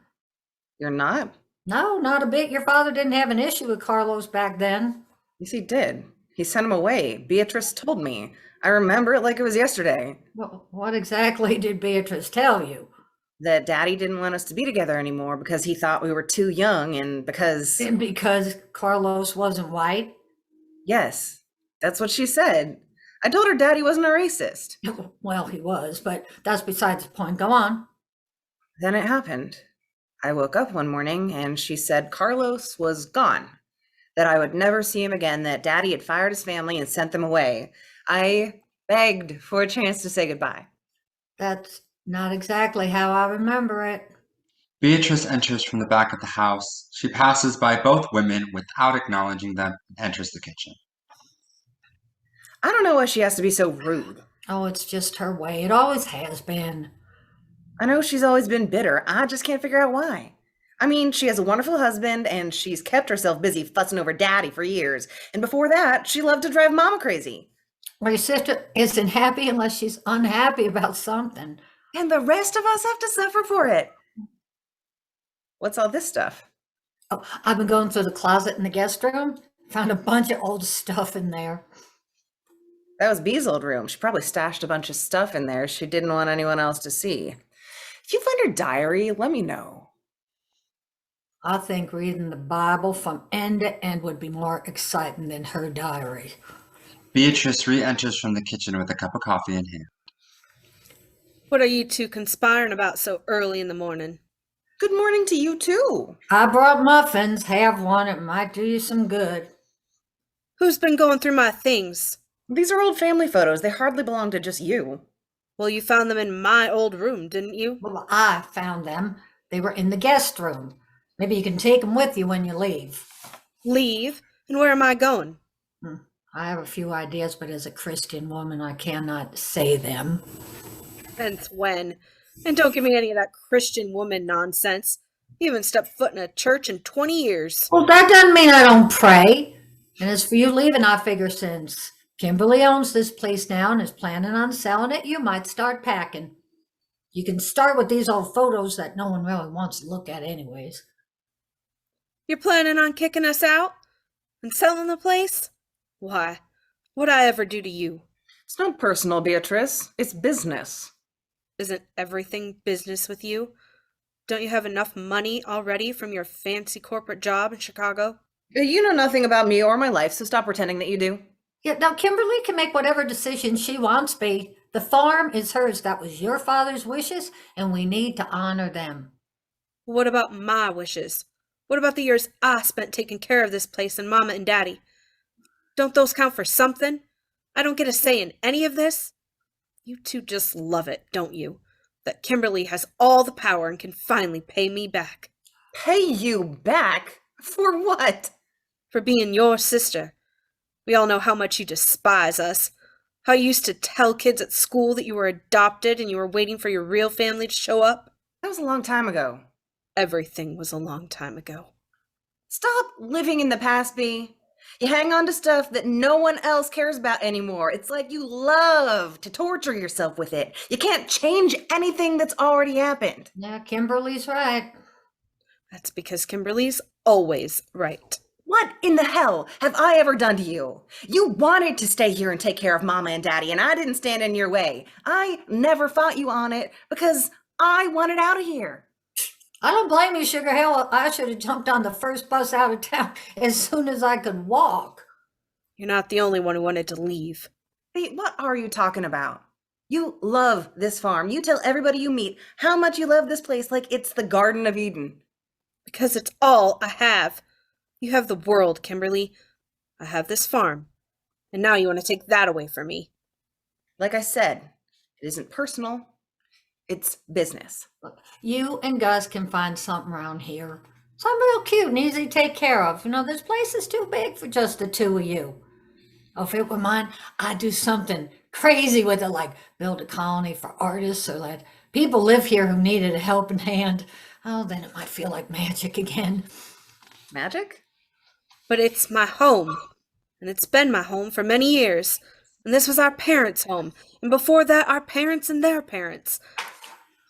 You're not? No, not a bit. Your father didn't have an issue with Carlos back then. Yes, he did. He sent him away. Beatrice told me. I remember it like it was yesterday. Well, what exactly did Beatrice tell you? That Daddy didn't want us to be together anymore because he thought we were too young and because... And because Carlos wasn't white? Yes, that's what she said. I told her Daddy wasn't a racist. Well, he was, but that's besides the point. Go on. Then it happened. I woke up one morning and she said Carlos was gone, that I would never see him again, that Daddy had fired his family and sent them away. I begged for a chance to say goodbye. That's not exactly how I remember it. Beatrice enters from the back of the house. She passes by both women without acknowledging them and enters the kitchen. I don't know why she has to be so rude. Oh, it's just her way. It always has been. I know she's always been bitter. I just can't figure out why. I mean, she has a wonderful husband and she's kept herself busy fussing over Daddy for years. And before that, she loved to drive Mama crazy. Well, your sister isn't happy unless she's unhappy about something. And the rest of us have to suffer for it. What's all this stuff? Oh, I've been going through the closet in the guest room. Found a bunch of old stuff in there. That was Bee's old room. She probably stashed a bunch of stuff in there she didn't want anyone else to see. If you find her diary, let me know. I think reading the Bible from end to end would be more exciting than her diary. Beatrice re-enters from the kitchen with a cup of coffee in hand. What are you two conspiring about so early in the morning? Good morning to you, too. I brought muffins. Have one. It might do you some good. Who's been going through my things? These are old family photos. They hardly belong to just you. Well, you found them in my old room, didn't you? Well, I found them. They were in the guest room. Maybe you can take them with you when you leave. Leave? And where am I going? I have a few ideas, but as a Christian woman, I cannot say them. Since when? And don't give me any of that Christian woman nonsense. You haven't stepped foot in a church in 20 years. Well, that doesn't mean I don't pray. And as for you leaving, I figure since Kimberly owns this place now and is planning on selling it, you might start packing. You can start with these old photos that no one really wants to look at anyways. You're planning on kicking us out? And selling the place? Why, What'd I ever do to you? It's not personal, Beatrice. It's business. Isn't everything business with you? Don't you have enough money already from your fancy corporate job in Chicago? You know nothing about me or my life, so stop pretending that you do. Yeah, now Kimberly can make whatever decision she wants, B. The farm is hers. That was your father's wishes, and we need to honor them. What about my wishes? What about the years I spent taking care of this place and Mama and Daddy? Don't those count for something? I don't get a say in any of this? You two just love it, don't you? That Kimberly has all the power and can finally pay me back. Pay you back? For what? For being your sister. We all know how much you despise us. How you used to tell kids at school that you were adopted and you were waiting for your real family to show up. That was a long time ago. Everything was a long time ago. Stop living in the past, B. You hang on to stuff that no one else cares about anymore. It's like you love to torture yourself with it. You can't change anything that's already happened. Yeah, Kimberly's right. That's because Kimberly's always right. What in the hell have I ever done to you? You wanted to stay here and take care of Mama and Daddy, and I didn't stand in your way. I never fought you on it because I wanted out of here. I don't blame you, Sugar. Hell, I should have jumped on the first bus out of town as soon as I could walk. You're not the only one who wanted to leave. Hey, what are you talking about? You love this farm. You tell everybody you meet how much you love this place like it's the Garden of Eden. Because it's all I have. You have the world, Kimberly. I have this farm. And now you want to take that away from me. Like I said, it isn't personal. It's business. Look, you and Gus can find something around here. Something real cute and easy to take care of. You know, this place is too big for just the two of you. Oh, if it were mine, I'd do something crazy with it, like build a colony for artists or let people live here who needed a helping hand. Oh, then it might feel like magic again. Magic? But it's my home. And it's been my home for many years. And this was our parents' home. And before that, our parents and their parents.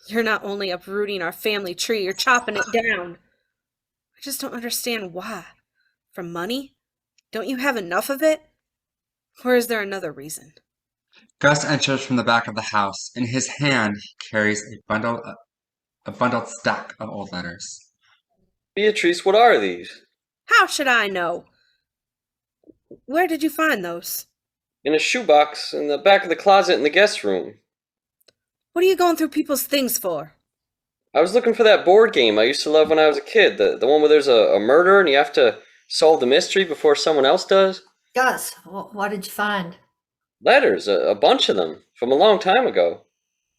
You're not only uprooting our family tree, you're chopping it down. I just don't understand why. For money? Don't you have enough of it? Or is there another reason? Gus enters from the back of the house. In his hand, he carries a bundled stack of old letters. Beatrice, what are these? How should I know? Where did you find those? In a shoebox in the back of the closet in the guest room. What are you going through people's things for? I was looking for that board game I used to love when I was a kid. The one where there's a murder and you have to solve the mystery before someone else does. Gus, what did you find? Letters, a bunch of them, from a long time ago.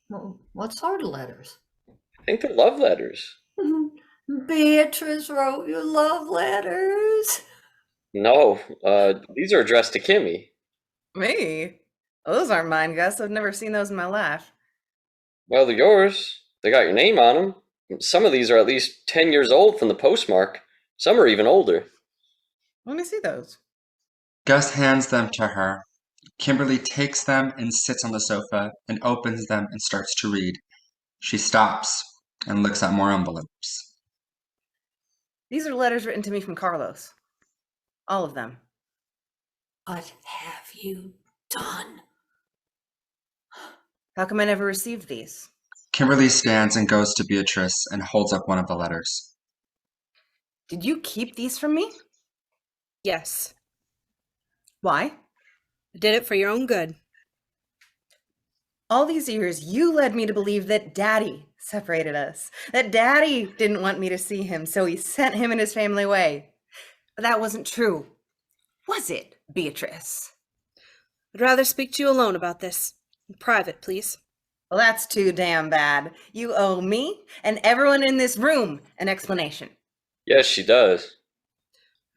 Well, what sort of letters? I think they're love letters. Beatrice wrote you love letters. No, these are addressed to Kimmy. Me? Those aren't mine, Gus. I've never seen those in my life. Well, they're yours. They got your name on them. Some of these are at least 10 years old from the postmark. Some are even older. Let me see those. Gus hands them to her. Kimberly takes them and sits on the sofa and opens them and starts to read. She stops and looks at more envelopes. These are letters written to me from Carlos. All of them. What have you done? How come I never received these? Kimberly stands and goes to Beatrice and holds up one of the letters. Did you keep these from me? Yes. Why? I did it for your own good. All these years, you led me to believe that Daddy separated us. That Daddy didn't want me to see him, so he sent him and his family away. But that wasn't true. Was it, Beatrice? I'd rather speak to you alone about this. In private, please. Well, that's too damn bad. You owe me and everyone in this room an explanation. Yes, she does.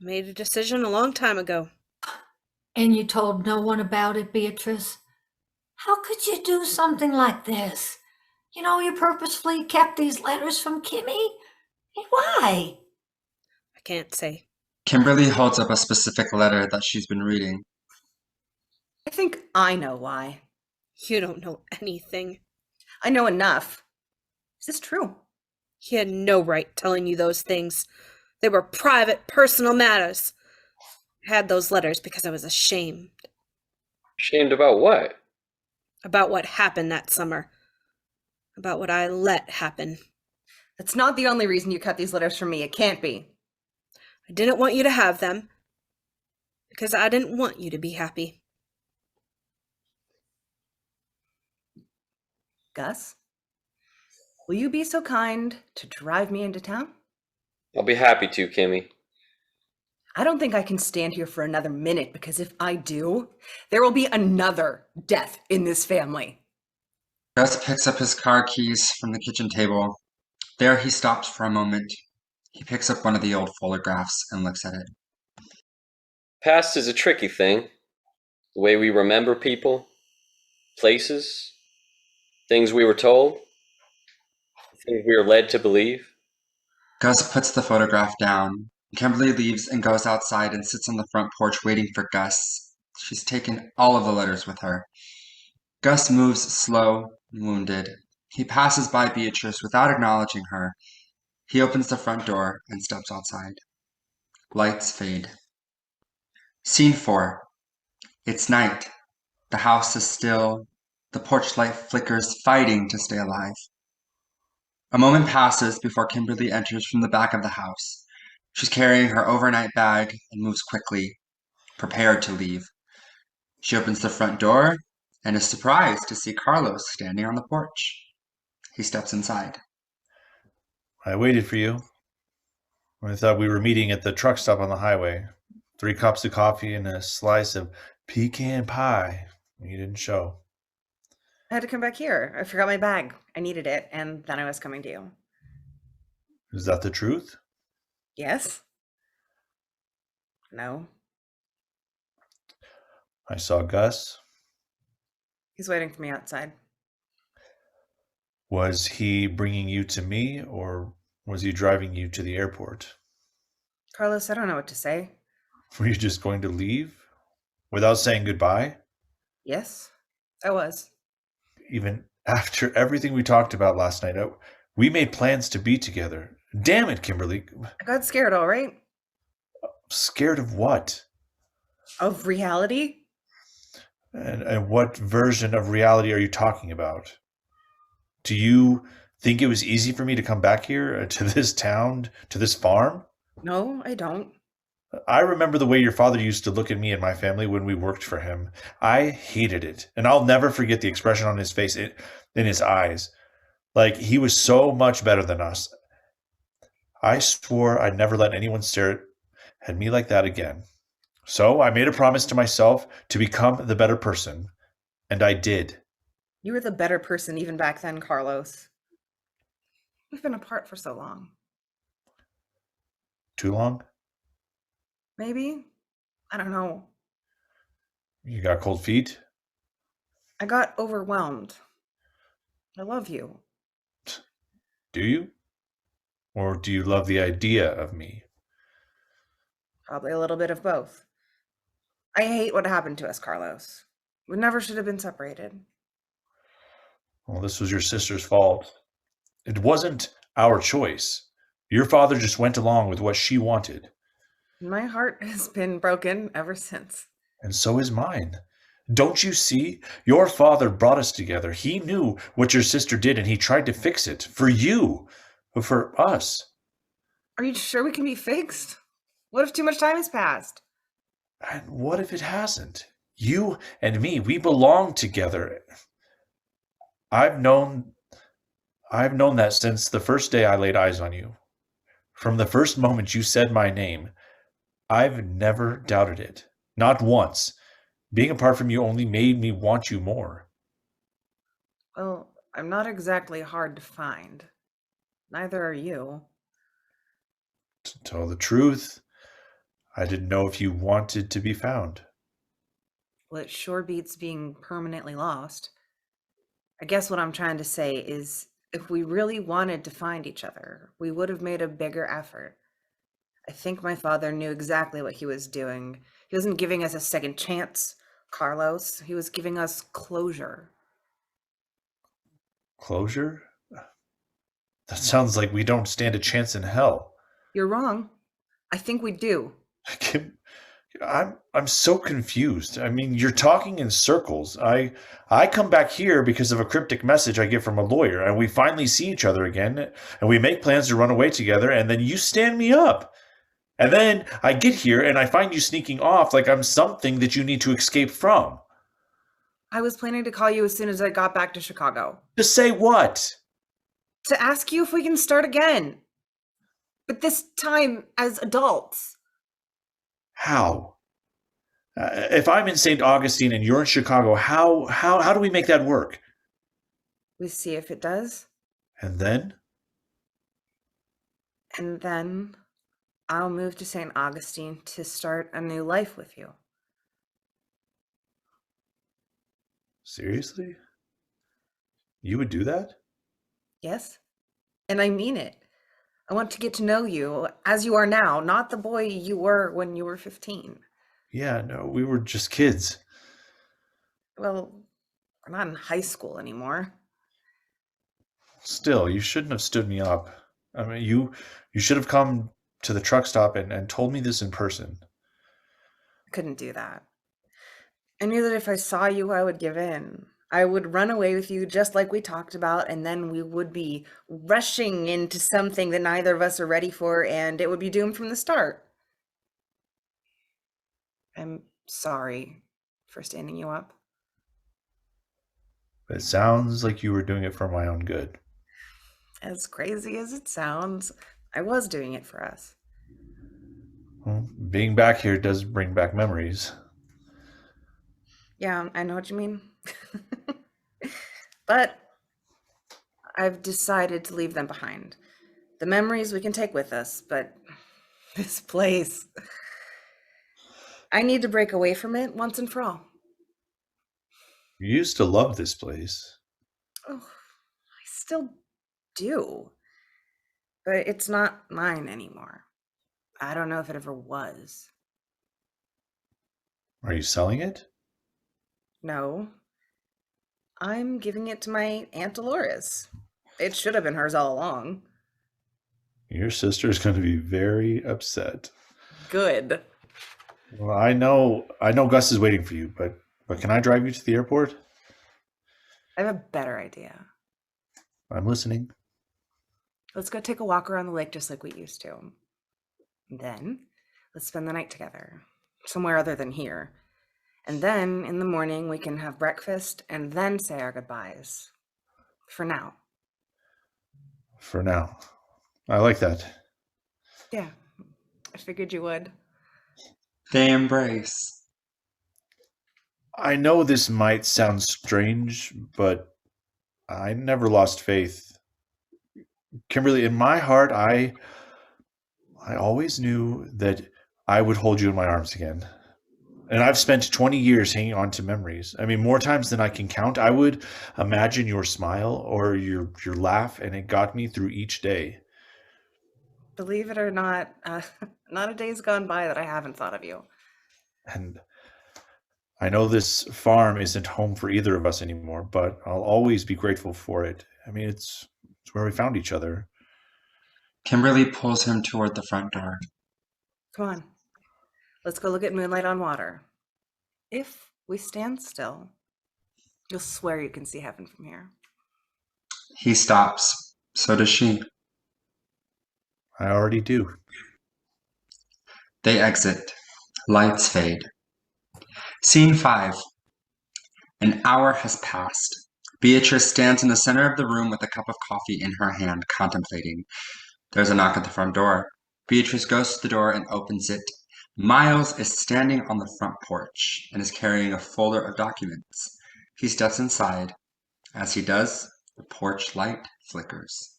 I made a decision a long time ago. And you told no one about it, Beatrice? How could you do something like this? You know, you purposefully kept these letters from Kimmy? Why? I can't say. Kimberly holds up a specific letter that she's been reading. I think I know why. You don't know anything. I know enough. Is this true? He had no right telling you those things. They were private, personal matters. I had those letters because I was ashamed. Ashamed about what? About what happened that summer. About what I let happen. That's not the only reason you cut these letters from me. It can't be. I didn't want you to have them. Because I didn't want you to be happy. Gus, will you be so kind to drive me into town? I'll be happy to, Kimmy. I don't think I can stand here for another minute, because if I do, there will be another death in this family. Gus picks up his car keys from the kitchen table. There he stops for a moment. He picks up one of the old photographs and looks at it. Past is a tricky thing. The way we remember people, places, things we were told, things we were led to believe. Gus puts the photograph down. Kimberly leaves and goes outside and sits on the front porch waiting for Gus. She's taken all of the letters with her. Gus moves slow and wounded. He passes by Beatrice without acknowledging her. He opens the front door and steps outside. Lights fade. Scene 4. It's night. The house is still. The porch light flickers, fighting to stay alive. A moment passes before Kimberly enters from the back of the house. She's carrying her overnight bag and moves quickly, prepared to leave. She opens the front door and is surprised to see Carlos standing on the porch. He steps inside. I waited for you. I thought we were meeting at the truck stop on the highway. 3 cups of coffee and a slice of pecan pie. You didn't show. I had to come back here. I forgot my bag. I needed it, and then I was coming to you. Is that the truth? Yes? No? I saw Gus. He's waiting for me outside. Was he bringing you to me, or was he driving you to the airport? Carlos, I don't know what to say. Were you just going to leave without saying goodbye? Yes, I was. Even after everything we talked about last night, we made plans to be together. Damn it, Kimberly. I got scared, all right? Scared of what? Of reality? And what version of reality are you talking about? Do you think it was easy for me to come back here, to this town, to this farm? No, I don't. I remember the way your father used to look at me and my family when we worked for him. I hated it. And I'll never forget the expression on his face, in his eyes. Like he was so much better than us. I swore I'd never let anyone stare at me like that again. So I made a promise to myself to become the better person. And I did. You were the better person even back then, Carlos. We've been apart for so long. Too long? Maybe? I don't know. You got cold feet? I got overwhelmed. I love you. Do you? Or do you love the idea of me? Probably a little bit of both. I hate what happened to us, Carlos. We never should have been separated. Well, this was your sister's fault. It wasn't our choice. Your father just went along with what she wanted. My heart has been broken ever since. And so is mine. Don't you see? Your father brought us together. He knew what your sister did and he tried to fix it. For you. For us. Are you sure we can be fixed? What if too much time has passed? And what if it hasn't? You and me, we belong together. I've known that since the first day I laid eyes on you. From the first moment you said my name, I've never doubted it. Not once. Being apart from you only made me want you more. Well, I'm not exactly hard to find. Neither are you. To tell the truth, I didn't know if you wanted to be found. Well, it sure beats being permanently lost. I guess what I'm trying to say is, if we really wanted to find each other, we would have made a bigger effort. I think my father knew exactly what he was doing. He wasn't giving us a second chance, Carlos. He was giving us closure. Closure? That sounds like we don't stand a chance in hell. You're wrong. I think we do. I'm so confused. I mean, you're talking in circles. I come back here because of a cryptic message I get from a lawyer, and we finally see each other again, and we make plans to run away together, and then you stand me up. And then I get here and I find you sneaking off like I'm something that you need to escape from. I was planning to call you as soon as I got back to Chicago. To say what? To ask you if we can start again. But this time as adults. How? If I'm in St. Augustine and you're in Chicago, how do we make that work? We see if it does. And then? And then I'll move to St. Augustine to start a new life with you. Seriously? You would do that? Yes. And I mean it. I want to get to know you as you are now, not the boy you were when you were 15. Yeah, no, we were just kids. Well, we're not in high school anymore. Still, you shouldn't have stood me up. I mean, you should have come to the truck stop and told me this in person. I couldn't do that. I knew that if I saw you, I would give in. I would run away with you just like we talked about, and then we would be rushing into something that neither of us are ready for, and it would be doomed from the start. I'm sorry for standing you up. It sounds like you were doing it for my own good. As crazy as it sounds, I was doing it for us. Well, being back here does bring back memories. Yeah, I know what you mean. But I've decided to leave them behind. The memories we can take with us, but this place, I need to break away from it once and for all. You used to love this place. Oh, I still do. But it's not mine anymore. I don't know if it ever was. Are you selling it? No. I'm giving it to my Aunt Delores. It should have been hers all along. Your sister's going to be very upset. Good. Well, I know Gus is waiting for you, but can I drive you to the airport? I have a better idea. I'm listening. Let's go take a walk around the lake just like we used to. Then, let's spend the night together. Somewhere other than here. And then, in the morning, we can have breakfast and then say our goodbyes. For now. For now. I like that. Yeah, I figured you would. They embrace. I know this might sound strange, but I never lost faith. Kimberly, in my heart, I always knew that I would hold you in my arms again. And I've spent 20 years hanging on to memories. I mean, more times than I can count. I would imagine your smile or your laugh, and it got me through each day. Believe it or not, not a day's gone by that I haven't thought of you. And I know this farm isn't home for either of us anymore, but I'll always be grateful for it. I mean, it's where we found each other. Kimberly pulls him toward the front door. Come on. Let's go look at moonlight on water. If we stand still, you'll swear you can see heaven from here. He stops. So does she. I already do. They exit. Lights fade. Scene 5. An hour has passed. Beatrice stands in the center of the room with a cup of coffee in her hand, contemplating. There's a knock at the front door. Beatrice goes to the door and opens it. Miles is standing on the front porch and is carrying a folder of documents. He steps inside. As he does, the porch light flickers.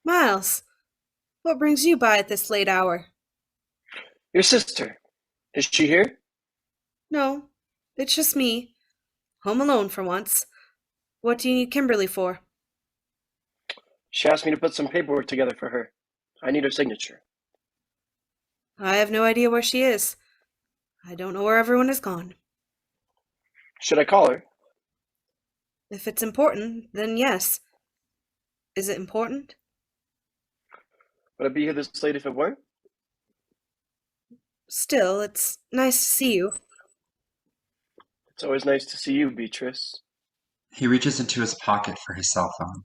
Miles, what brings you by at this late hour? Your sister. Is she here? No, it's just me. Home alone for once. What do you need Kimberly for? She asked me to put some paperwork together for her. I need her signature. I have no idea where she is. I don't know where everyone has gone. Should I call her? If it's important, then yes. Is it important? Would I be here this late if it weren't? Still, it's nice to see you. It's always nice to see you, Beatrice. He reaches into his pocket for his cell phone.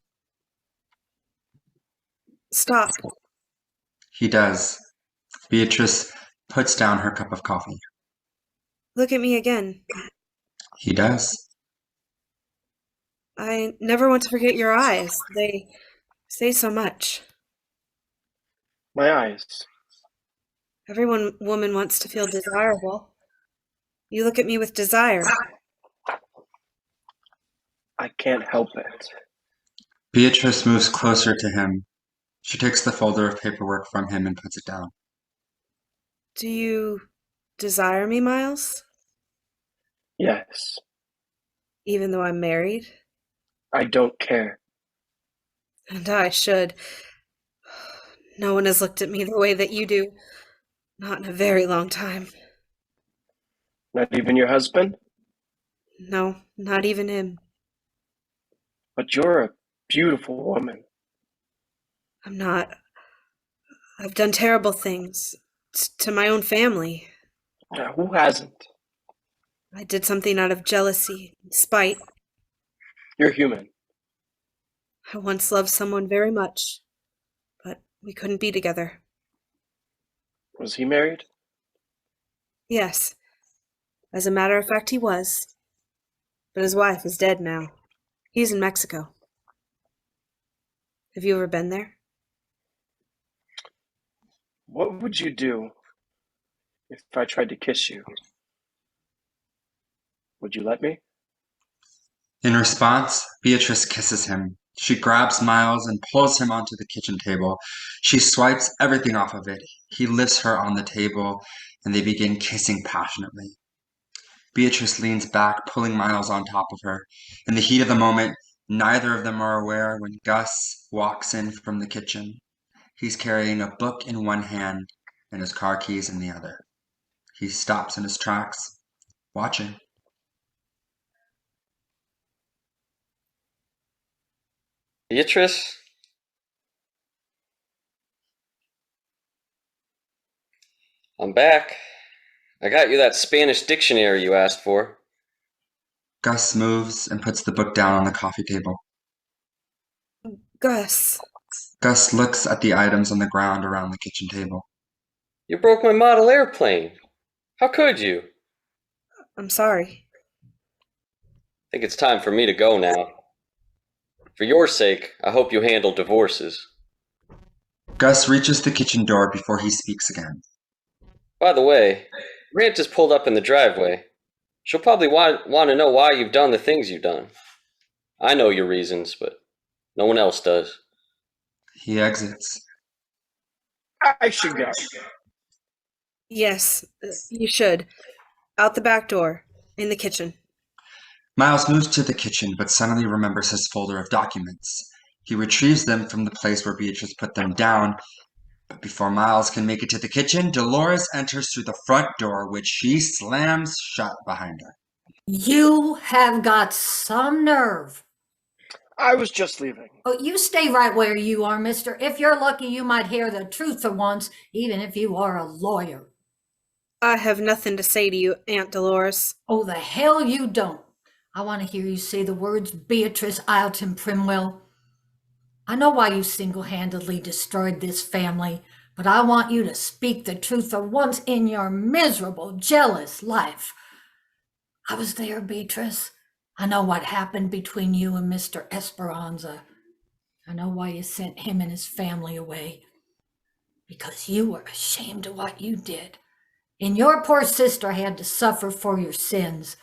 Stop. He does. Beatrice puts down her cup of coffee. Look at me again. He does. I never want to forget your eyes. They say so much. My eyes. Every woman wants to feel desirable. You look at me with desire. I can't help it. Beatrice moves closer to him. She takes the folder of paperwork from him and puts it down. Do you desire me, Miles? Yes. Even though I'm married? I don't care. And I should. No one has looked at me the way that you do. Not in a very long time. Not even your husband? No, not even him. But you're a beautiful woman. I'm not. I've done terrible things to my own family. Now, who hasn't? I did something out of jealousy, spite. You're human. I once loved someone very much, but we couldn't be together. Was he married? Yes. As a matter of fact, he was. But his wife is dead now. He's in Mexico. Have you ever been there? What would you do if I tried to kiss you? Would you let me? In response, Beatrice kisses him. She grabs Miles and pulls him onto the kitchen table. She swipes everything off of it. He lifts her on the table, and they begin kissing passionately. Beatrice leans back, pulling Miles on top of her. In the heat of the moment, neither of them are aware when Gus walks in from the kitchen. He's carrying a book in one hand and his car keys in the other. He stops in his tracks, watching. Beatrice? I'm back. I got you that Spanish dictionary you asked for. Gus moves and puts the book down on the coffee table. Gus. Gus looks at the items on the ground around the kitchen table. You broke my model airplane. How could you? I'm sorry. I think it's time for me to go now. For your sake, I hope you handle divorces. Gus reaches the kitchen door before he speaks again. By the way, Grant is pulled up in the driveway. She'll probably want to know why you've done the things you've done. I know your reasons, but no one else does. He exits. I should go. Yes, you should. Out the back door, in the kitchen. Miles moves to the kitchen, but suddenly remembers his folder of documents. He retrieves them from the place where Beatrice put them down, but before Miles can make it to the kitchen, Delores enters through the front door, which she slams shut behind her. You have got some nerve. I was just leaving. Oh, you stay right where you are, mister. If you're lucky, you might hear the truth for once, even if you are a lawyer. I have nothing to say to you, Aunt Delores. Oh, the hell you don't. I want to hear you say the words Beatrice Ayala Primwell. I know why you single-handedly destroyed this family, but I want you to speak the truth for once in your miserable, jealous life. I was there, Beatrice. I know what happened between you and Mr. Esperanza. I know why you sent him and his family away. Because you were ashamed of what you did. And your poor sister had to suffer for your sins.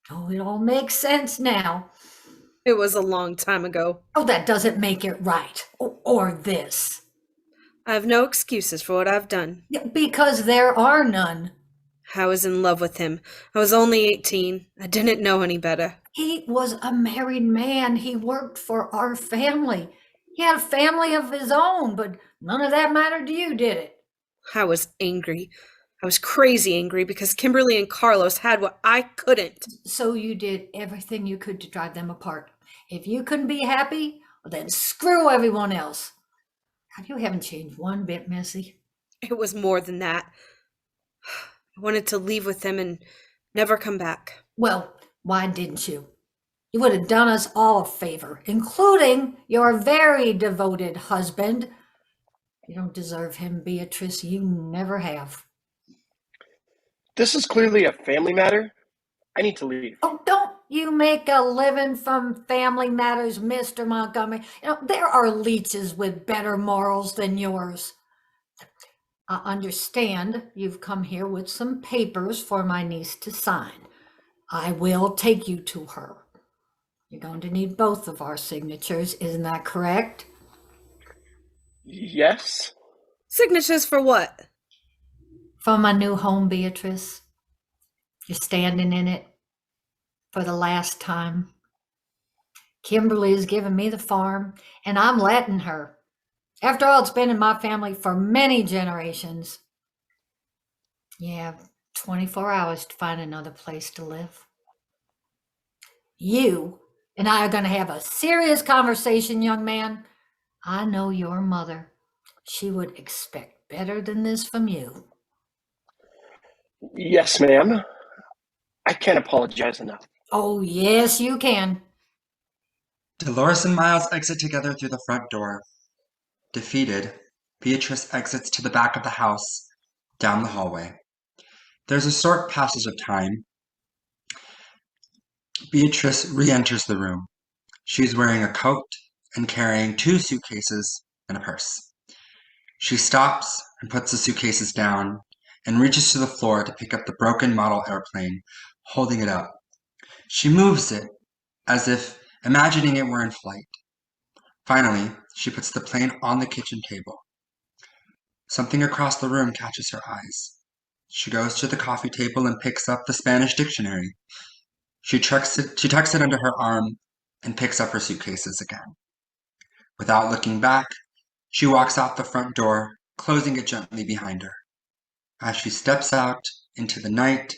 Oh, it all makes sense now. It was a long time ago. Oh, that doesn't make it right. Or this. I have no excuses for what I've done. Because there are none. I was in love with him. I was only 18. I didn't know any better. He was a married man. He worked for our family. He had a family of his own, but none of that mattered to you, did it? I was angry. I was crazy angry because Kimberly and Carlos had what I couldn't. So you did everything you could to drive them apart. If you couldn't be happy, well, then screw everyone else. God, you haven't changed one bit, Missy. It was more than that. I wanted to leave with him and never come back. Well, why didn't you? You would have done us all a favor, including your very devoted husband. You don't deserve him, Beatrice. You never have. This is clearly a family matter. I need to leave. Oh, don't you make a living from family matters, Mr. Montgomery. There are leeches with better morals than yours. I understand you've come here with some papers for my niece to sign. I will take you to her. You're going to need both of our signatures, isn't that correct? Yes? Signatures for what? For my new home, Beatrice. You're standing in it for the last time. Kimberly has given me the farm, and I'm letting her. After all, it's been in my family for many generations. Yeah, 24 hours to find another place to live. You and I are going to have a serious conversation, young man. I know your mother. She would expect better than this from you. Yes, ma'am. I can't apologize enough. Oh, yes, you can. Delores and Miles exit together through the front door. Defeated, Beatrice exits to the back of the house, down the hallway. There's a short passage of time. Beatrice re-enters the room. She's wearing a coat and carrying 2 suitcases and a purse. She stops and puts the suitcases down and reaches to the floor to pick up the broken model airplane, holding it up. She moves it as if imagining it were in flight. Finally, she puts the plane on the kitchen table. Something across the room catches her eyes. She goes to the coffee table and picks up the Spanish dictionary. She tucks it under her arm and picks up her suitcases again. Without looking back, she walks out the front door, closing it gently behind her. As she steps out into the night,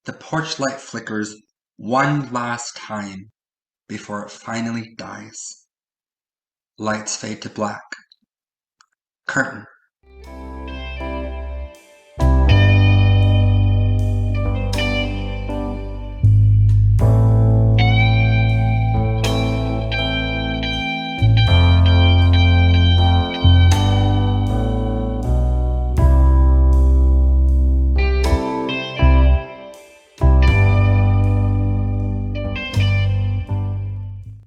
the porch light flickers one last time before it finally dies. Lights fade to black. Curtain.